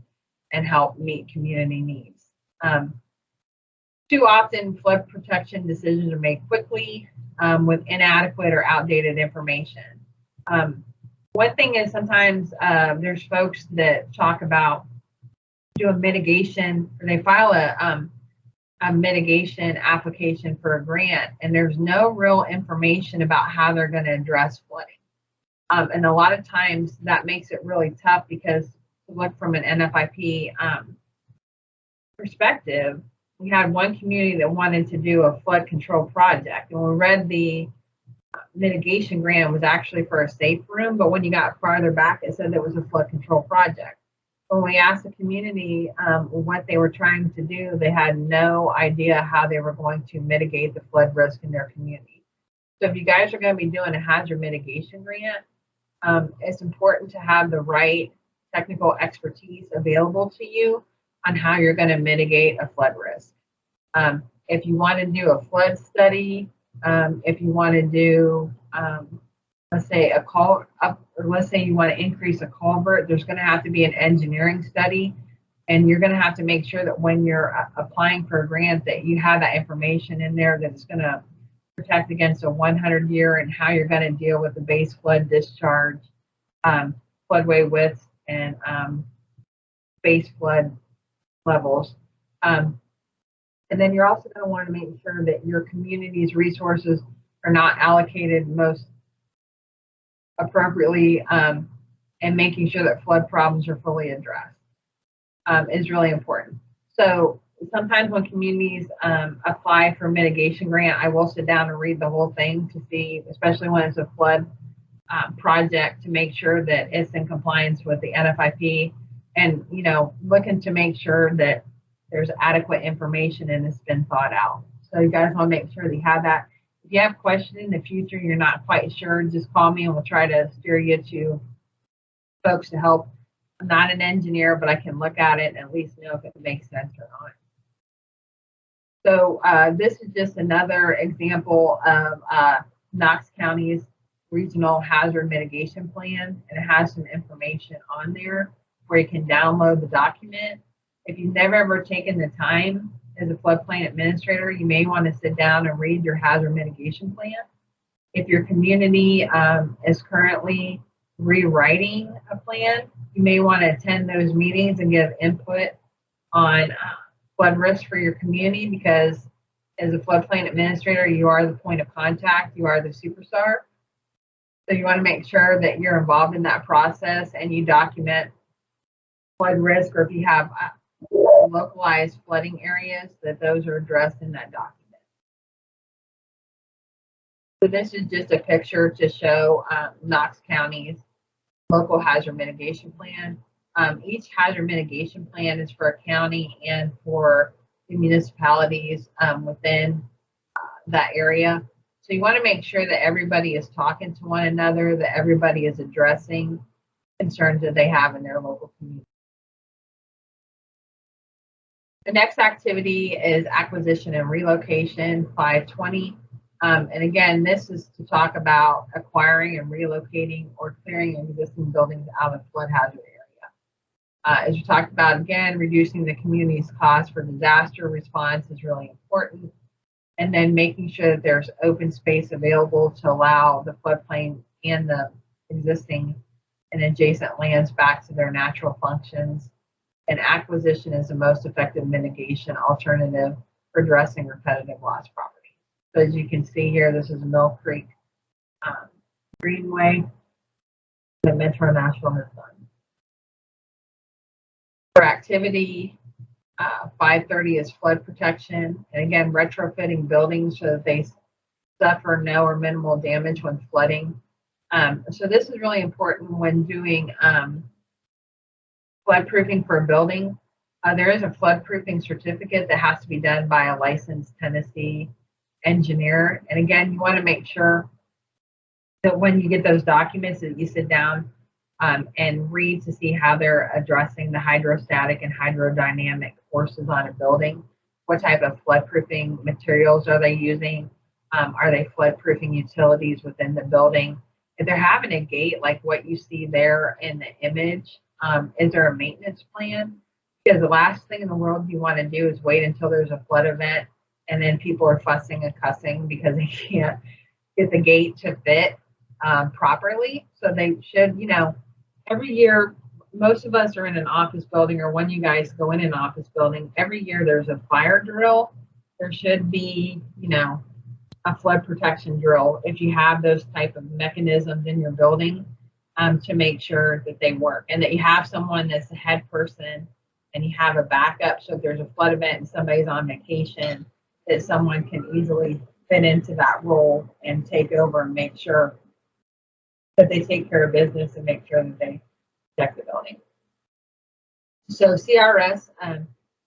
and help meet community needs. Too often, flood protection decisions are made quickly with inadequate or outdated information. One thing is sometimes there's folks that talk about doing mitigation, or they file a mitigation application for a grant, and there's no real information about how they're going to address flooding. And a lot of times that makes it really tough, because to look from an NFIP perspective, we had one community that wanted to do a flood control project, and we read the mitigation grant was actually for a safe room, but when you got farther back, it said it was a flood control project. When we asked the community what they were trying to do, they had no idea how they were going to mitigate the flood risk in their community. So if you guys are going to be doing a hazard mitigation grant, it's important to have the right technical expertise available to you on how you're going to mitigate a flood risk. If you want to do a flood study, if you want to do let's say let's say you want to increase a culvert, there's going to have to be an engineering study, and you're going to have to make sure that when you're applying for a grant that you have that information in there that it's going to protect against a 100-year, and how you're going to deal with the base flood discharge, floodway widths, and base flood levels. And then you're also going to want to make sure that your community's resources are not allocated most appropriately, and making sure that flood problems are fully addressed is really important. So sometimes when communities apply for a mitigation grant, I will sit down and read the whole thing to see, especially when it's a flood project, to make sure that it's in compliance with the NFIP, and looking to make sure that there's adequate information and it's been thought out. So you guys want to make sure that you have that. If you have questions in the future, you're not quite sure, just call me and we'll try to steer you to folks to help. I'm not an engineer, but I can look at it and at least know if it makes sense or not. So this is just another example of Knox County's Regional Hazard Mitigation Plan, and it has some information on there where you can download the document. If you've never ever taken the time as a floodplain administrator, you may want to sit down and read your hazard mitigation plan. If your community is currently rewriting a plan, you may want to attend those meetings and give input on flood risk for your community, because as a floodplain administrator, you are the point of contact, you are the superstar. So you want to make sure that you're involved in that process and you document flood risk, or if you have localized flooding areas, that those are addressed in that document. So this is just a picture to show Knox County's local hazard mitigation plan. Each hazard mitigation plan is for a county and for the municipalities within that area. So you want to make sure that everybody is talking to one another, that everybody is addressing concerns that they have in their local community. The next activity is acquisition and relocation, 520. And again, this is to talk about acquiring and relocating or clearing existing buildings out of flood hazard area. As you talked about, again, reducing the community's cost for disaster response is really important. And then making sure that there's open space available to allow the floodplain and the existing and adjacent lands back to their natural functions. And acquisition is the most effective mitigation alternative for addressing repetitive loss property. So as you can see here, this is Mill Creek Greenway that Metro Nashville has done. For activity, 530 is flood protection. And again, retrofitting buildings so that they suffer no or minimal damage when flooding. So this is really important when doing floodproofing for a building. There is a floodproofing certificate that has to be done by a licensed Tennessee engineer. And again, you want to make sure that when you get those documents that you sit down and read to see how they're addressing the hydrostatic and hydrodynamic forces on a building. What type of floodproofing materials are they using? Are they floodproofing utilities within the building? If they're having a gate like what you see there in the image, is there a maintenance plan? Because the last thing in the world you want to do is wait until there's a flood event and then people are fussing and cussing because they can't get the gate to fit properly. So they should, you know, every year, most of us are in an office building, or when you guys go in an office building, every year there's a fire drill. There should be, you know, a flood protection drill if you have those type of mechanisms in your building to make sure that they work and that you have someone that's the head person and you have a backup. So if there's a flood event and somebody's on vacation, that someone can easily fit into that role and take over and make sure that they take care of business and make sure that they protect the building. So CRS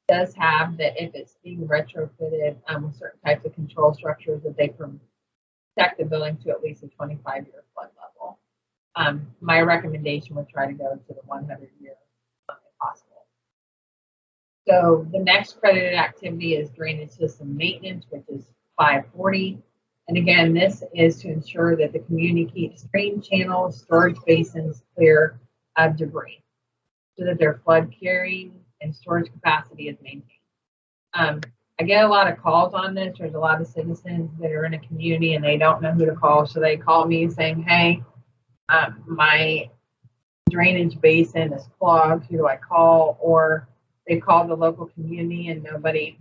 does have that if it's being retrofitted with certain types of control structures, that they protect the building to at least a 25-year flood level. My recommendation would try to go to the 100-year if possible. So the next credited activity is drainage system maintenance, which is 540. And again, this is to ensure that the community keeps drain channels, storage basins clear of debris so that their flood carrying and storage capacity is maintained. I get a lot of calls on this. There's a lot of citizens that are in a community and they don't know who to call. So they call me saying, hey, my drainage basin is clogged. Who do I call? Or they call the local community and nobody,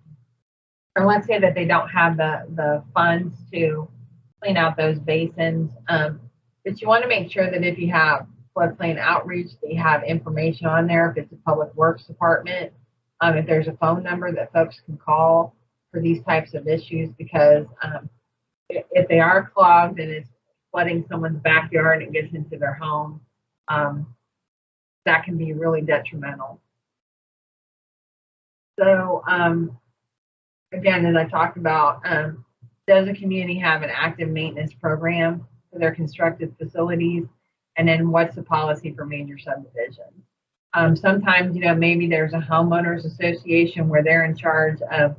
or let's say that they don't have the funds to clean out those basins. But you want to make sure that if you have floodplain outreach, that you have information on there. If it's a public works department, if there's a phone number that folks can call for these types of issues, because if they are clogged and it's flooding someone's backyard and it gets into their home, that can be really detrimental. So again, as I talked about, does a community have an active maintenance program for their constructed facilities? And then what's the policy for major subdivisions? Sometimes, you know, maybe there's a homeowners association where they're in charge of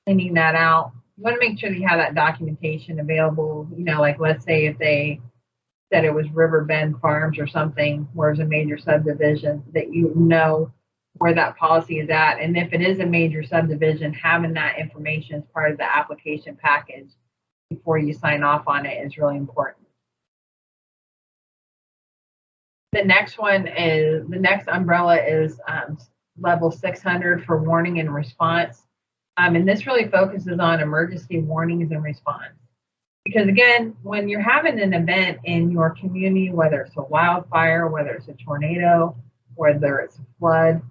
cleaning that out. You want to make sure that you have that documentation available. You know, like let's say if they said it was Riverbend Farms or something, where it's a major subdivision, that you know where that policy is at. And if it is a major subdivision, having that information as part of the application package before you sign off on it is really important. The next one is, the next umbrella is level 600 for warning and response. And this really focuses on emergency warnings and response. Because again, when you're having an event in your community, whether it's a wildfire, whether it's a tornado, whether it's a flood,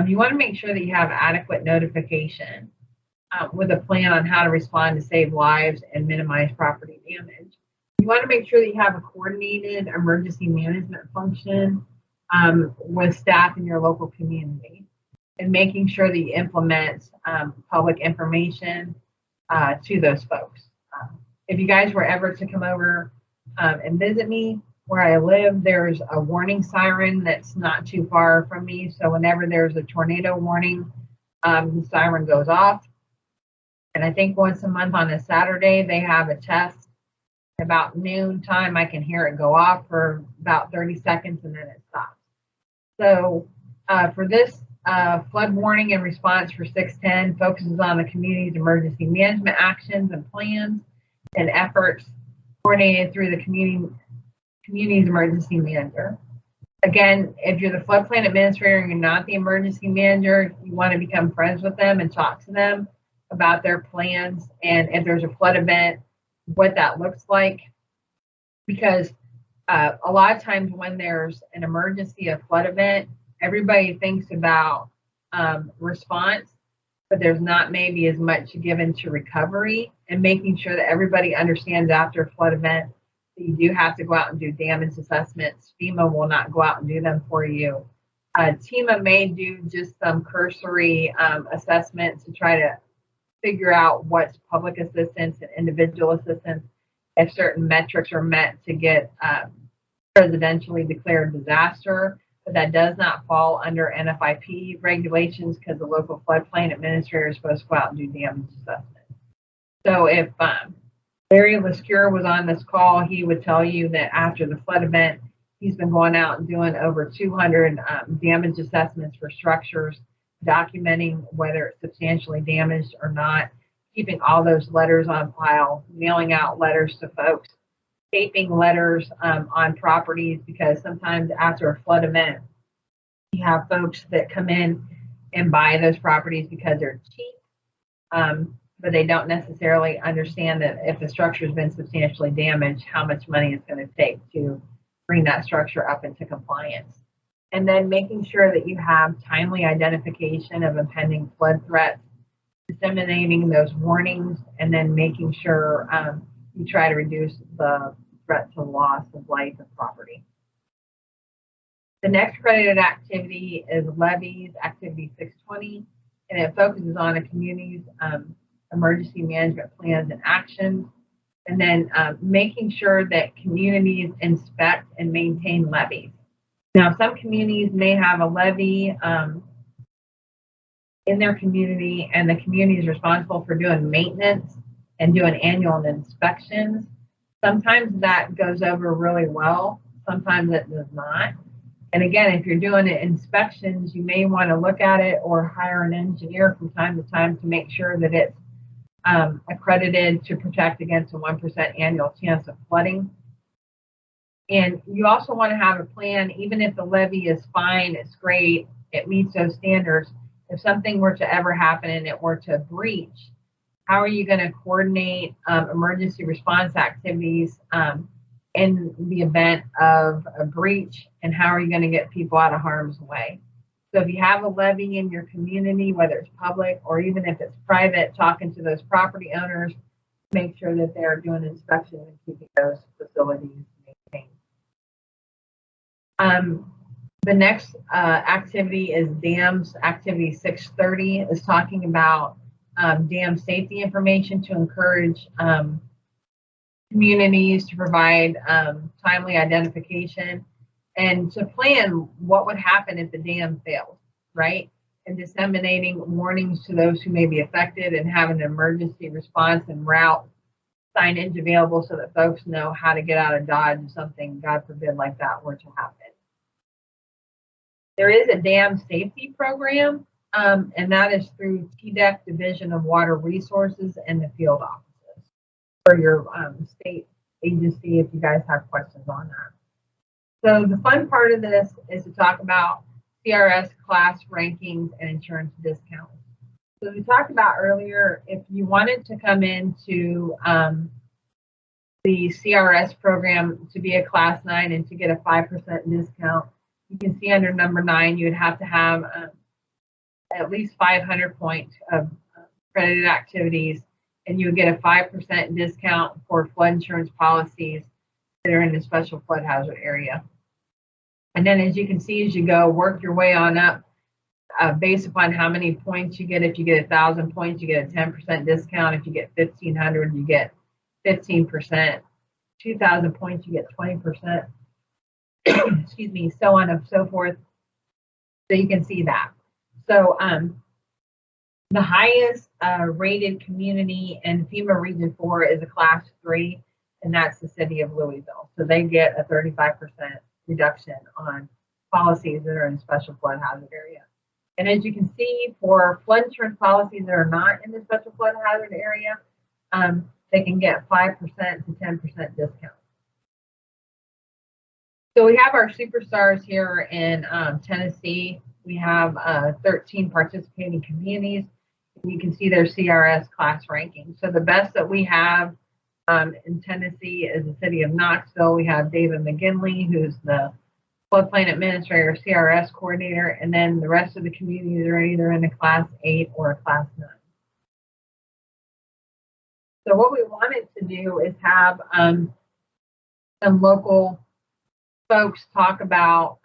you want to make sure that you have adequate notification with a plan on how to respond to save lives and minimize property damage. You want to make sure that you have a coordinated emergency management function with staff in your local community, and making sure that you implement public information to those folks. If you guys were ever to come over and visit me where I live, there's a warning siren that's not too far from me. So whenever there's a tornado warning, the siren goes off. And I think once a month on a Saturday, they have a test. About noon time, I can hear it go off for about 30 seconds and then it stops. So for this flood warning and response for 610 focuses on the community's emergency management actions and plans and efforts coordinated through the community's emergency manager. Again, if you're the floodplain administrator and you're not the emergency manager, you want to become friends with them and talk to them about their plans and if there's a flood event, what that looks like. Because a lot of times when there's an emergency, a flood event, everybody thinks about response, but there's not maybe as much given to recovery and making sure that everybody understands after a flood event that you do have to go out and do damage assessments. FEMA will not go out and do them for you. TEMA may do just some cursory assessments to try to figure out what's public assistance and individual assistance if certain metrics are met to get presidentially declared disaster, but that does not fall under NFIP regulations because the local floodplain administrator is supposed to go out and do damage assessment. So if Larry Lescure was on this call, he would tell you that after the flood event, he's been going out and doing over 200 damage assessments for structures, documenting whether it's substantially damaged or not, keeping all those letters on file, mailing out letters to folks, taping letters on properties, because sometimes after a flood event, you have folks that come in and buy those properties because they're cheap, but they don't necessarily understand that if the structure has been substantially damaged, how much money it's going to take to bring that structure up into compliance. And then making sure that you have timely identification of impending flood threats, disseminating those warnings, and then making sure you try to reduce the threat to loss of life and property. The next credited activity is levies, activity 620, and it focuses on a community's emergency management plans and actions, and then making sure that communities inspect and maintain levies. Now, some communities may have a levy in their community, and the community is responsible for doing maintenance and doing annual inspections. Sometimes that goes over really well, sometimes it does not. And again, if you're doing inspections, you may want to look at it or hire an engineer from time to time to make sure that it's accredited to protect against a 1% annual chance of flooding. And you also want to have a plan, even if the levy is fine, it's great, it meets those standards. If something were to ever happen and it were to breach, how are you going to coordinate emergency response activities in the event of a breach, and how are you going to get people out of harm's way? So if you have a levy in your community, whether it's public or even if it's private, talking to those property owners, make sure that they're doing inspections and keeping those facilities maintained. The next activity is dams. Activity 630 is talking about dam safety information to encourage communities to provide timely identification and to plan what would happen if the dam failed, right? And disseminating warnings to those who may be affected and having an emergency response and route signage available so that folks know how to get out of Dodge if something, God forbid, like that were to happen. There is a dam safety program, and that is through TDEC, Division of Water Resources, and the field offices for your state agency if you guys have questions on that. So the fun part of this is to talk about CRS class rankings and insurance discounts. So we talked about earlier, if you wanted to come into the CRS program to be a class 9 and to get a 5% discount, you can see under number 9, you would have to have at least 500 points of credited activities, and you would get a 5% discount for flood insurance policies that are in the special flood hazard area. And then as you can see, as you go, work your way on up based upon how many points you get. If you get 1,000 points, you get a 10% discount. If you get 1,500, you get 15%. 2,000 points, you get 20%. Excuse me, so on and so forth. So you can see that. So the highest rated community in FEMA Region 4 is a Class 3, and that's the city of Louisville. So they get a 35% reduction on policies that are in special flood hazard area. And as you can see, for flood insurance policies that are not in the special flood hazard area, they can get 5% to 10% discount. So we have our superstars here in Tennessee. We have 13 participating communities. You can see their CRS class ranking. So the best that we have in Tennessee is the city of Knoxville. We have David McGinley, who's the floodplain administrator, CRS coordinator, and then the rest of the communities are either in a class 8 or a class 9. So what we wanted to do is have some local folks talk about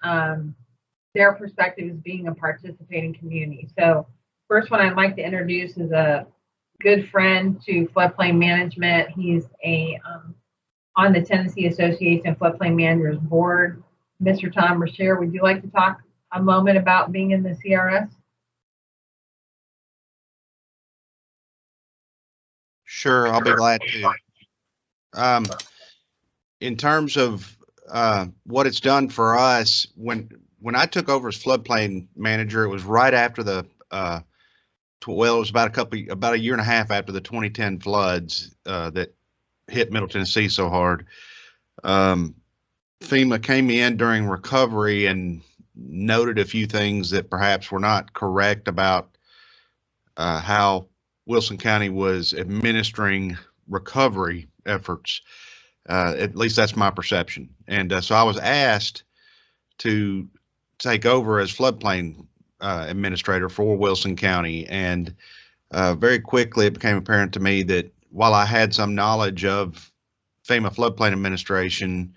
their perspective as being a participating community. So first one I'd like to introduce is a good friend to floodplain management. He's on the Tennessee Association of Floodplain Managers Board. Mr. Tom Brashear, would you like to talk a moment about being in the CRS? Sure, I'll be glad to. In terms of what it's done for us, when I took over as floodplain manager, it was right after the well, it was about a year and a half after the 2010 floods that hit Middle Tennessee so hard. FEMA came in during recovery and noted a few things that perhaps were not correct about how Wilson County was administering recovery efforts. At least that's my perception. And so I was asked to take over as floodplain administrator for Wilson County. And very quickly it became apparent to me that while I had some knowledge of FEMA floodplain administration,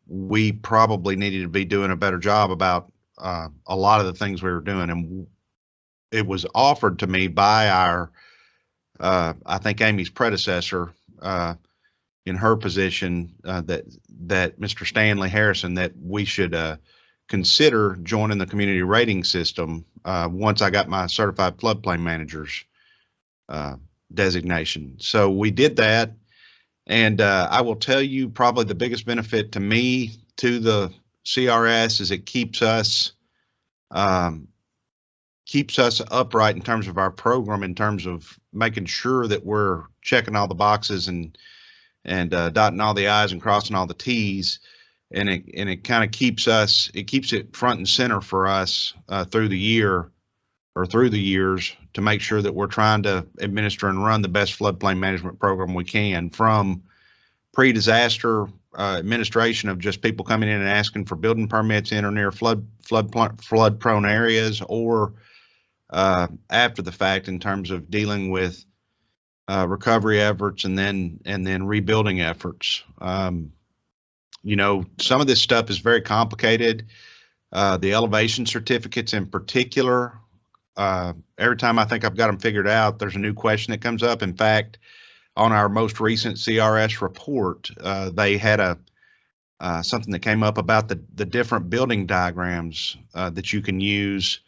we probably needed to be doing a better job about a lot of the things we were doing. And it was offered to me by our, I think Amy's predecessor in her position, that Mr. Stanley Harrison, that we should consider joining the community rating system once I got my certified floodplain manager's designation. So we did that. And I will tell you, probably the biggest benefit to me to the CRS is it keeps us upright in terms of our program, in terms of making sure that we're checking all the boxes and dotting all the I's and crossing all the T's, and it kind of keeps it front and center for us through the year or through the years to make sure that we're trying to administer and run the best floodplain management program we can, from pre-disaster administration of just people coming in and asking for building permits in or near flood prone areas, or after the fact in terms of dealing with recovery efforts and then rebuilding efforts. You know, some of this stuff is very complicated. The elevation certificates in particular, every time I think I've got them figured out, there's a new question that comes up. In fact, on our most recent CRS report, they had something that came up about the different building diagrams that you can use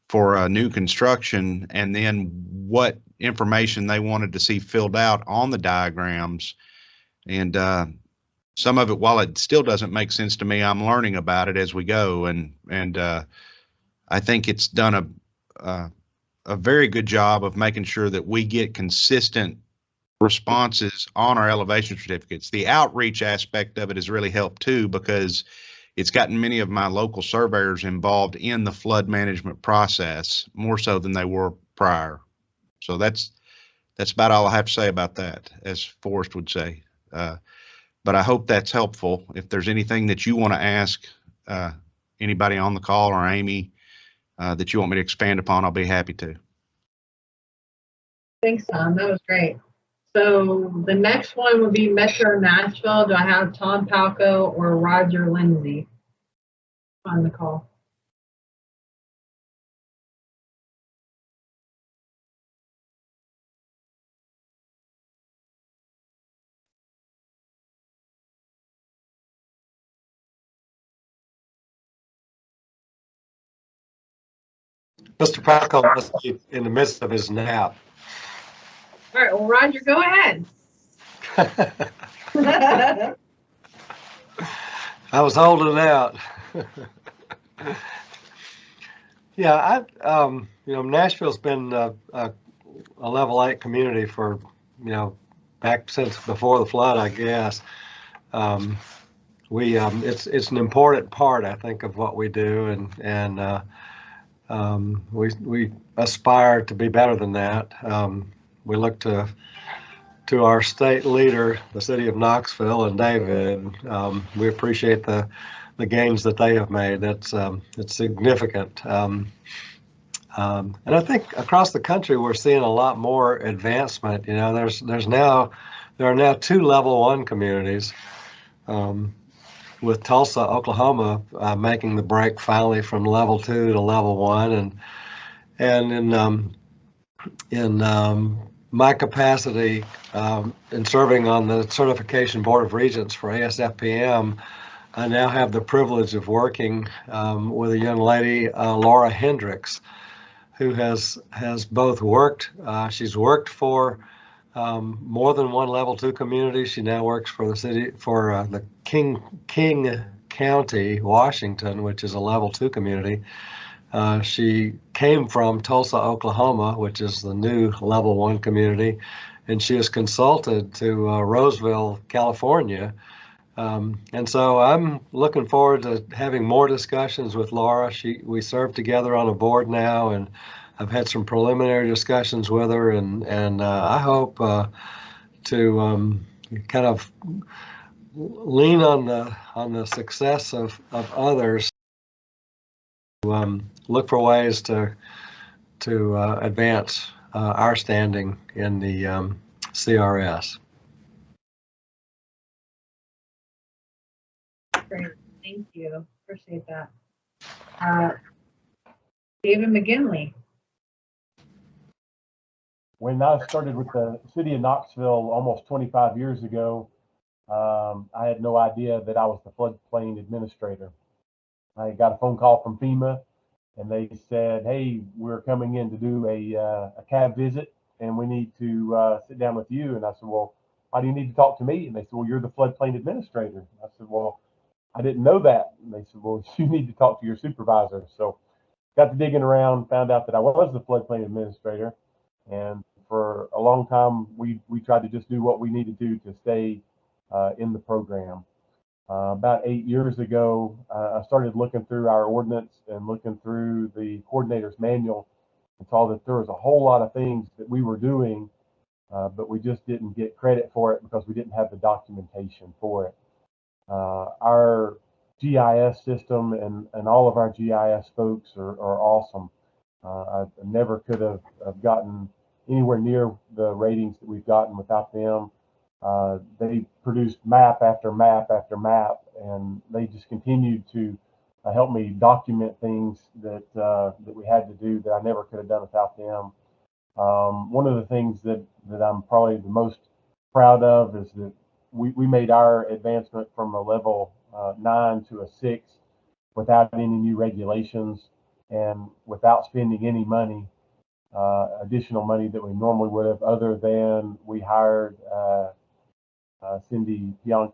for new construction, and then what information they wanted to see filled out on the diagrams. And some of it, while it still doesn't make sense to me, I'm learning about it as we go. And I think it's done a very good job of making sure that we get consistent responses on our elevation certificates. The outreach aspect of it has really helped too, because it's gotten many of my local surveyors involved in the flood management process more so than they were prior. So that's about all I have to say about that, as Forrest would say. But I hope that's helpful. If there's anything that you want to ask anybody on the call or Amy that you want me to expand upon, I'll be happy to. Thanks, Tom. That was great. So the next one would be Metro Nashville. Do I have Tom Palco or Roger Lindsay? on the call. Mr. Packle must be in the midst of his nap. All right, well, Roger, go ahead. I was holding out. Yeah, Nashville's been a level 8 community for, back since before the flood, I guess. It's an important part, I think, of what we do, and we aspire to be better than that. We look to our state leader, the city of Knoxville, and David. We appreciate the gains that they have made. It's significant. And I think across the country we're seeing a lot more advancement. There are now 2 level 1 communities, with Tulsa, Oklahoma, making the break finally from level 2 to level 1, and in my capacity in serving on the Certification Board of Regents for ASFPM, I now have the privilege of working with a young lady, Laura Hendricks, who has both worked. She's worked for more than one level 2 community. She now works for the King County, Washington, which is a level 2 community. She came from Tulsa, Oklahoma, which is the new level 1 community, and she is consulted to Roseville, California. And so I'm looking forward to having more discussions with Laura. We serve together on a board now, and I've had some preliminary discussions with her, and I hope to kind of lean on the success of others to look for ways to advance our standing in the CRS. Great, thank you. Appreciate that. David McGinley. When I started with the city of Knoxville almost 25 years ago, I had no idea that I was the floodplain administrator. I got a phone call from FEMA, and they said, "Hey, we're coming in to do a cab visit, and we need to sit down with you." And I said, "Well, why do you need to talk to me?" And they said, "Well, you're the floodplain administrator." I said, "Well, I didn't know that." And they said, "Well, you need to talk to your supervisor." So got to digging around, found out that I was the floodplain administrator, and for a long time we tried to just do what we needed to stay in the program. About 8 years ago, I started looking through our ordinance and looking through the coordinator's manual, and saw that there was a whole lot of things that we were doing, but we just didn't get credit for it because we didn't have the documentation for it. Our GIS system and all of our GIS folks are awesome. I never could have gotten anywhere near the ratings that we've gotten without them. They produced map after map after map, and they just continued to help me document things that we had to do that I never could have done without them. One of the things that I'm probably the most proud of is that we made our advancement from a level 9 to a 6 without any new regulations and without spending any money, additional money that we normally would have, other than we hired Cindy to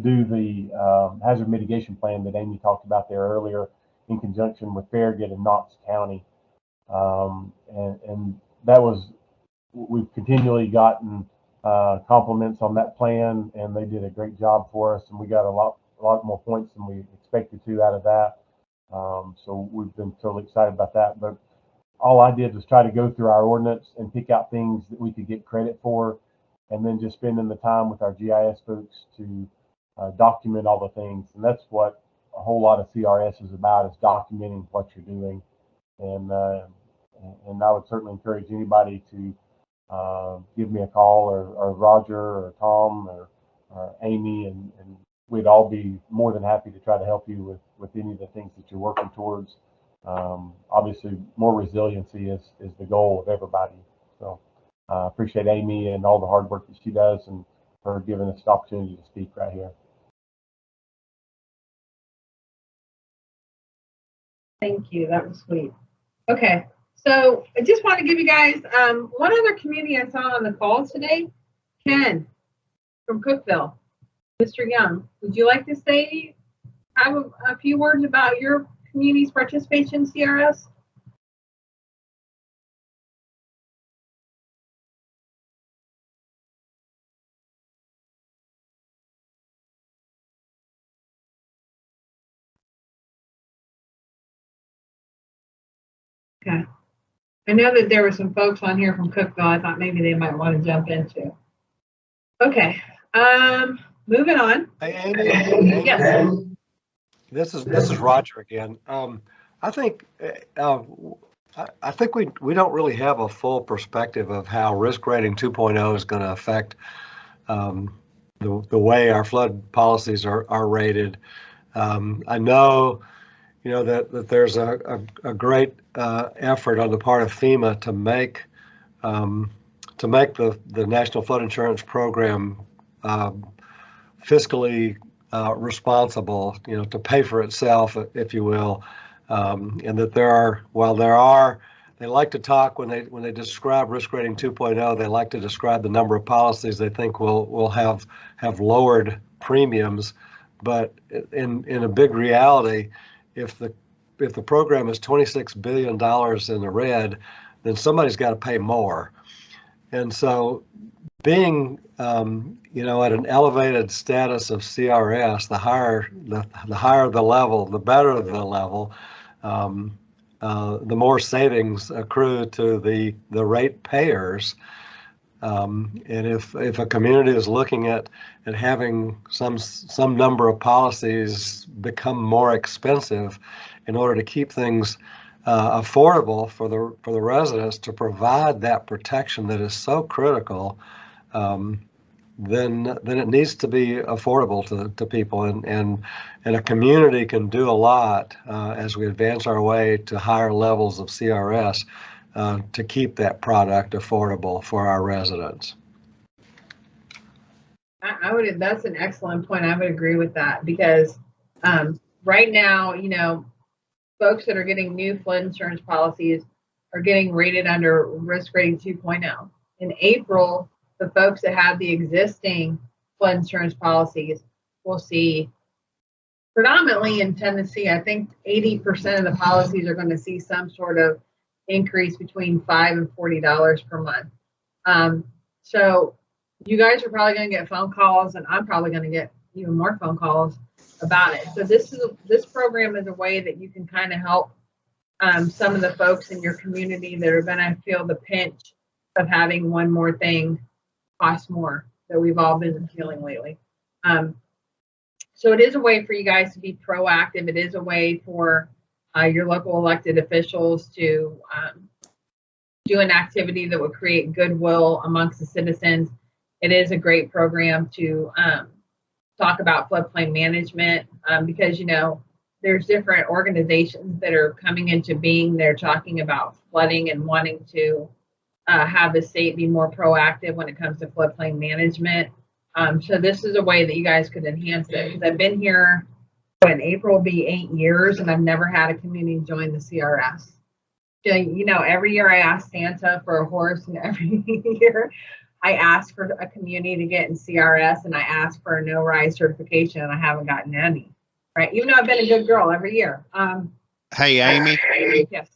do the hazard mitigation plan that Amy talked about there earlier, in conjunction with Farragut and Knox County. And that was, we've continually gotten compliments on that plan, and they did a great job for us, and we got a lot more points than we expected to out of that. So we've been totally excited about that. But all I did was try to go through our ordinance and pick out things that we could get credit for, and then just spending the time with our GIS folks to document all the things. And that's what a whole lot of CRS is about, is documenting what you're doing. And I would certainly encourage anybody to give me a call, or Roger or Tom or Amy, and we'd all be more than happy to try to help you with any of the things that you're working towards. Obviously, more resiliency is the goal of everybody. So appreciate Amy and all the hard work that she does, and for giving us the opportunity to speak right here. Thank you. That was sweet. Okay, so I just want to give you guys one other community I saw on the call today. Ken from Cookville. Mr. Young, would you like to have a few words about your community's participation in CRS? Okay. I know that there were some folks on here from Cookville I thought maybe they might want to jump into. Okay, moving on. Hey, Amy, Yes. This is Roger again. I think we don't really have a full perspective of how risk rating 2.0 is going to affect the way our flood policies are rated. I know, that there's a great effort on the part of FEMA to make the National Flood Insurance Program fiscally responsible, to pay for itself, if you will, and that they like to talk when they describe risk rating 2.0, they like to describe the number of policies they think will have lowered premiums, but in a big reality, if the program is $26 billion in the red, then somebody's got to pay more. And so being, at an elevated status of CRS, the higher the level, the better the level, the more savings accrue to the rate payers. And if a community is looking at having some number of policies become more expensive in order to keep things affordable for the residents to provide that protection that is so critical, then it needs to be affordable to people, and a community can do a lot as we advance our way to higher levels of CRS to keep that product affordable for our residents. That's an excellent point. I would agree with that, because right now, folks that are getting new flood insurance policies are getting rated under risk rating 2.0. In April, the folks that have the existing flood insurance policies will see, predominantly in Tennessee, I think 80% of the policies are going to see some sort of increase between $5 and $40 per month. So you guys are probably going to get phone calls, and I'm probably going to get even more phone calls about it. So this program is a way that you can kind of help some of the folks in your community that are going to feel the pinch of having one more thing cost more, that we've all been feeling lately. So it is a way for you guys to be proactive. It is a way for your local elected officials to do an activity that would create goodwill amongst the citizens. It is a great program to talk about floodplain management, because there's different organizations that are coming into being. They're talking about flooding and wanting to have the state be more proactive when it comes to floodplain management. So this is a way that you guys could enhance it, because I've been here, in April will be 8 years, and I've never had a community join the CRS. Every year I ask Santa for a horse, and every year I ask for a community to get in CRS, and I ask for a no-rise certification, and I haven't gotten any, right? Even though I've been a good girl every year. Hey, Amy. Yes.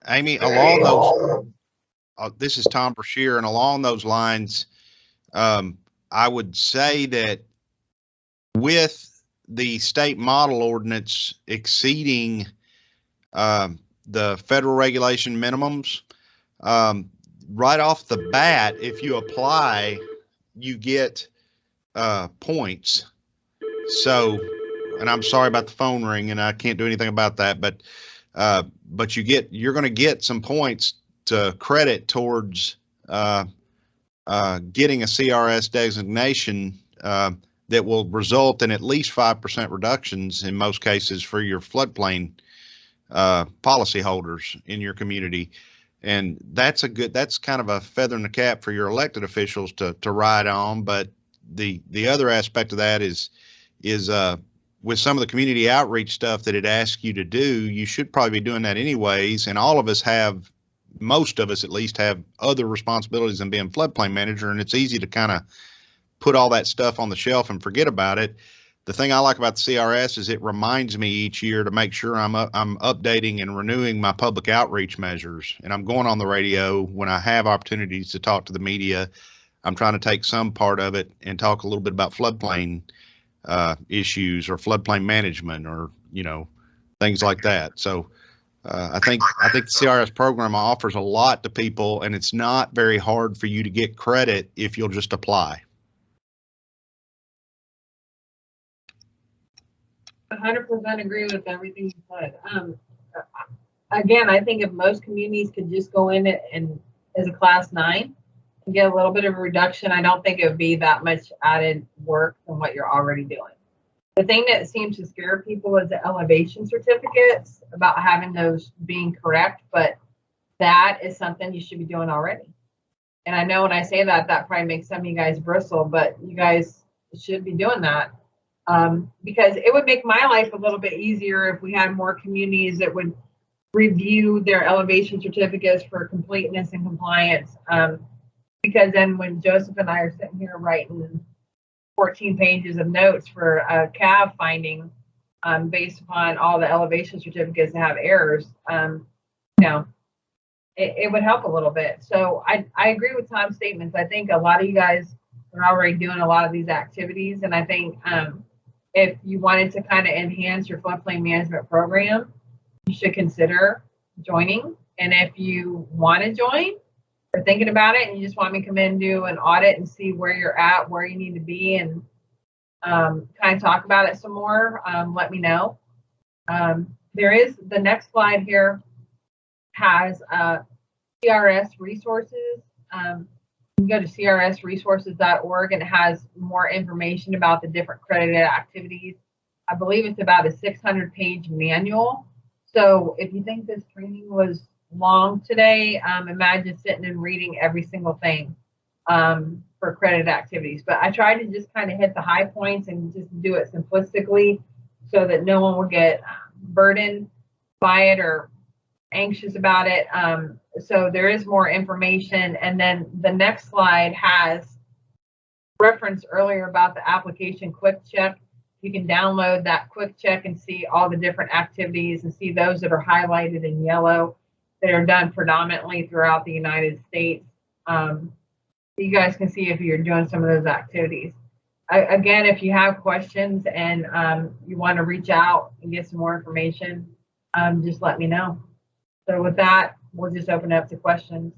Amy, along those, this is Tom Brashear, and along those lines, I would say that with the state model ordinance exceeding the federal regulation minimums, right off the bat, if you apply, you get points. So, and I'm sorry about the phone ring, and I can't do anything about that, but you're going to get some points to credit towards getting a CRS designation that will result in at least 5% reductions in most cases for your floodplain policyholders in your community. And that's kind of a feather in the cap for your elected officials to ride on. But the other aspect of that is with some of the community outreach stuff that it asks you to do, you should probably be doing that anyways. And all of us have, most of us at least, have other responsibilities than being floodplain manager. And it's easy to kind of put all that stuff on the shelf and forget about it. The thing I like about the CRS is it reminds me each year to make sure I'm updating and renewing my public outreach measures. And I'm going on the radio when I have opportunities to talk to the media. I'm trying to take some part of it and talk a little bit about floodplain issues or floodplain management, or things like that. So I think the CRS program offers a lot to people, and it's not very hard for you to get credit if you'll just apply. 100% agree with everything you said. Again, I think if most communities could just go in and as a class 9 and get a little bit of a reduction, I don't think it would be that much added work than what you're already doing. The thing that seems to scare people is the elevation certificates, about having those being correct, but that is something you should be doing already. And I know when I say that, that probably makes some of you guys bristle, but you guys should be doing that. Because it would make my life a little bit easier if we had more communities that would review their elevation certificates for completeness and compliance. Because then when Joseph and I are sitting here writing 14 pages of notes for a CAV finding based upon all the elevation certificates that have errors, it would help a little bit. So I agree with Tom's statements. I think a lot of you guys are already doing a lot of these activities, and I think if you wanted to kind of enhance your floodplain management program, you should consider joining. And if you want to join or thinking about it and you just want me to come in and do an audit and see where you're at, where you need to be, and kind of talk about it some more, let me know. There is the next slide here has CRS resources. You can go to crsresources.org and it has more information about the different credited activities. I believe it's about a 600-page manual. So if you think this training was long today, imagine sitting and reading every single thing for credited activities. But I tried to just kind of hit the high points and just do it simplistically so that no one would get burdened by it or anxious about it. So there is more information. And then the next slide has reference earlier about the application quick check. You can download that quick check and see all the different activities and see those that are highlighted in yellow that are done predominantly throughout the United States. You guys can see if you're doing some of those activities. Again, if you have questions and you want to reach out and get some more information, just let me know. So with that, we'll just open up to questions.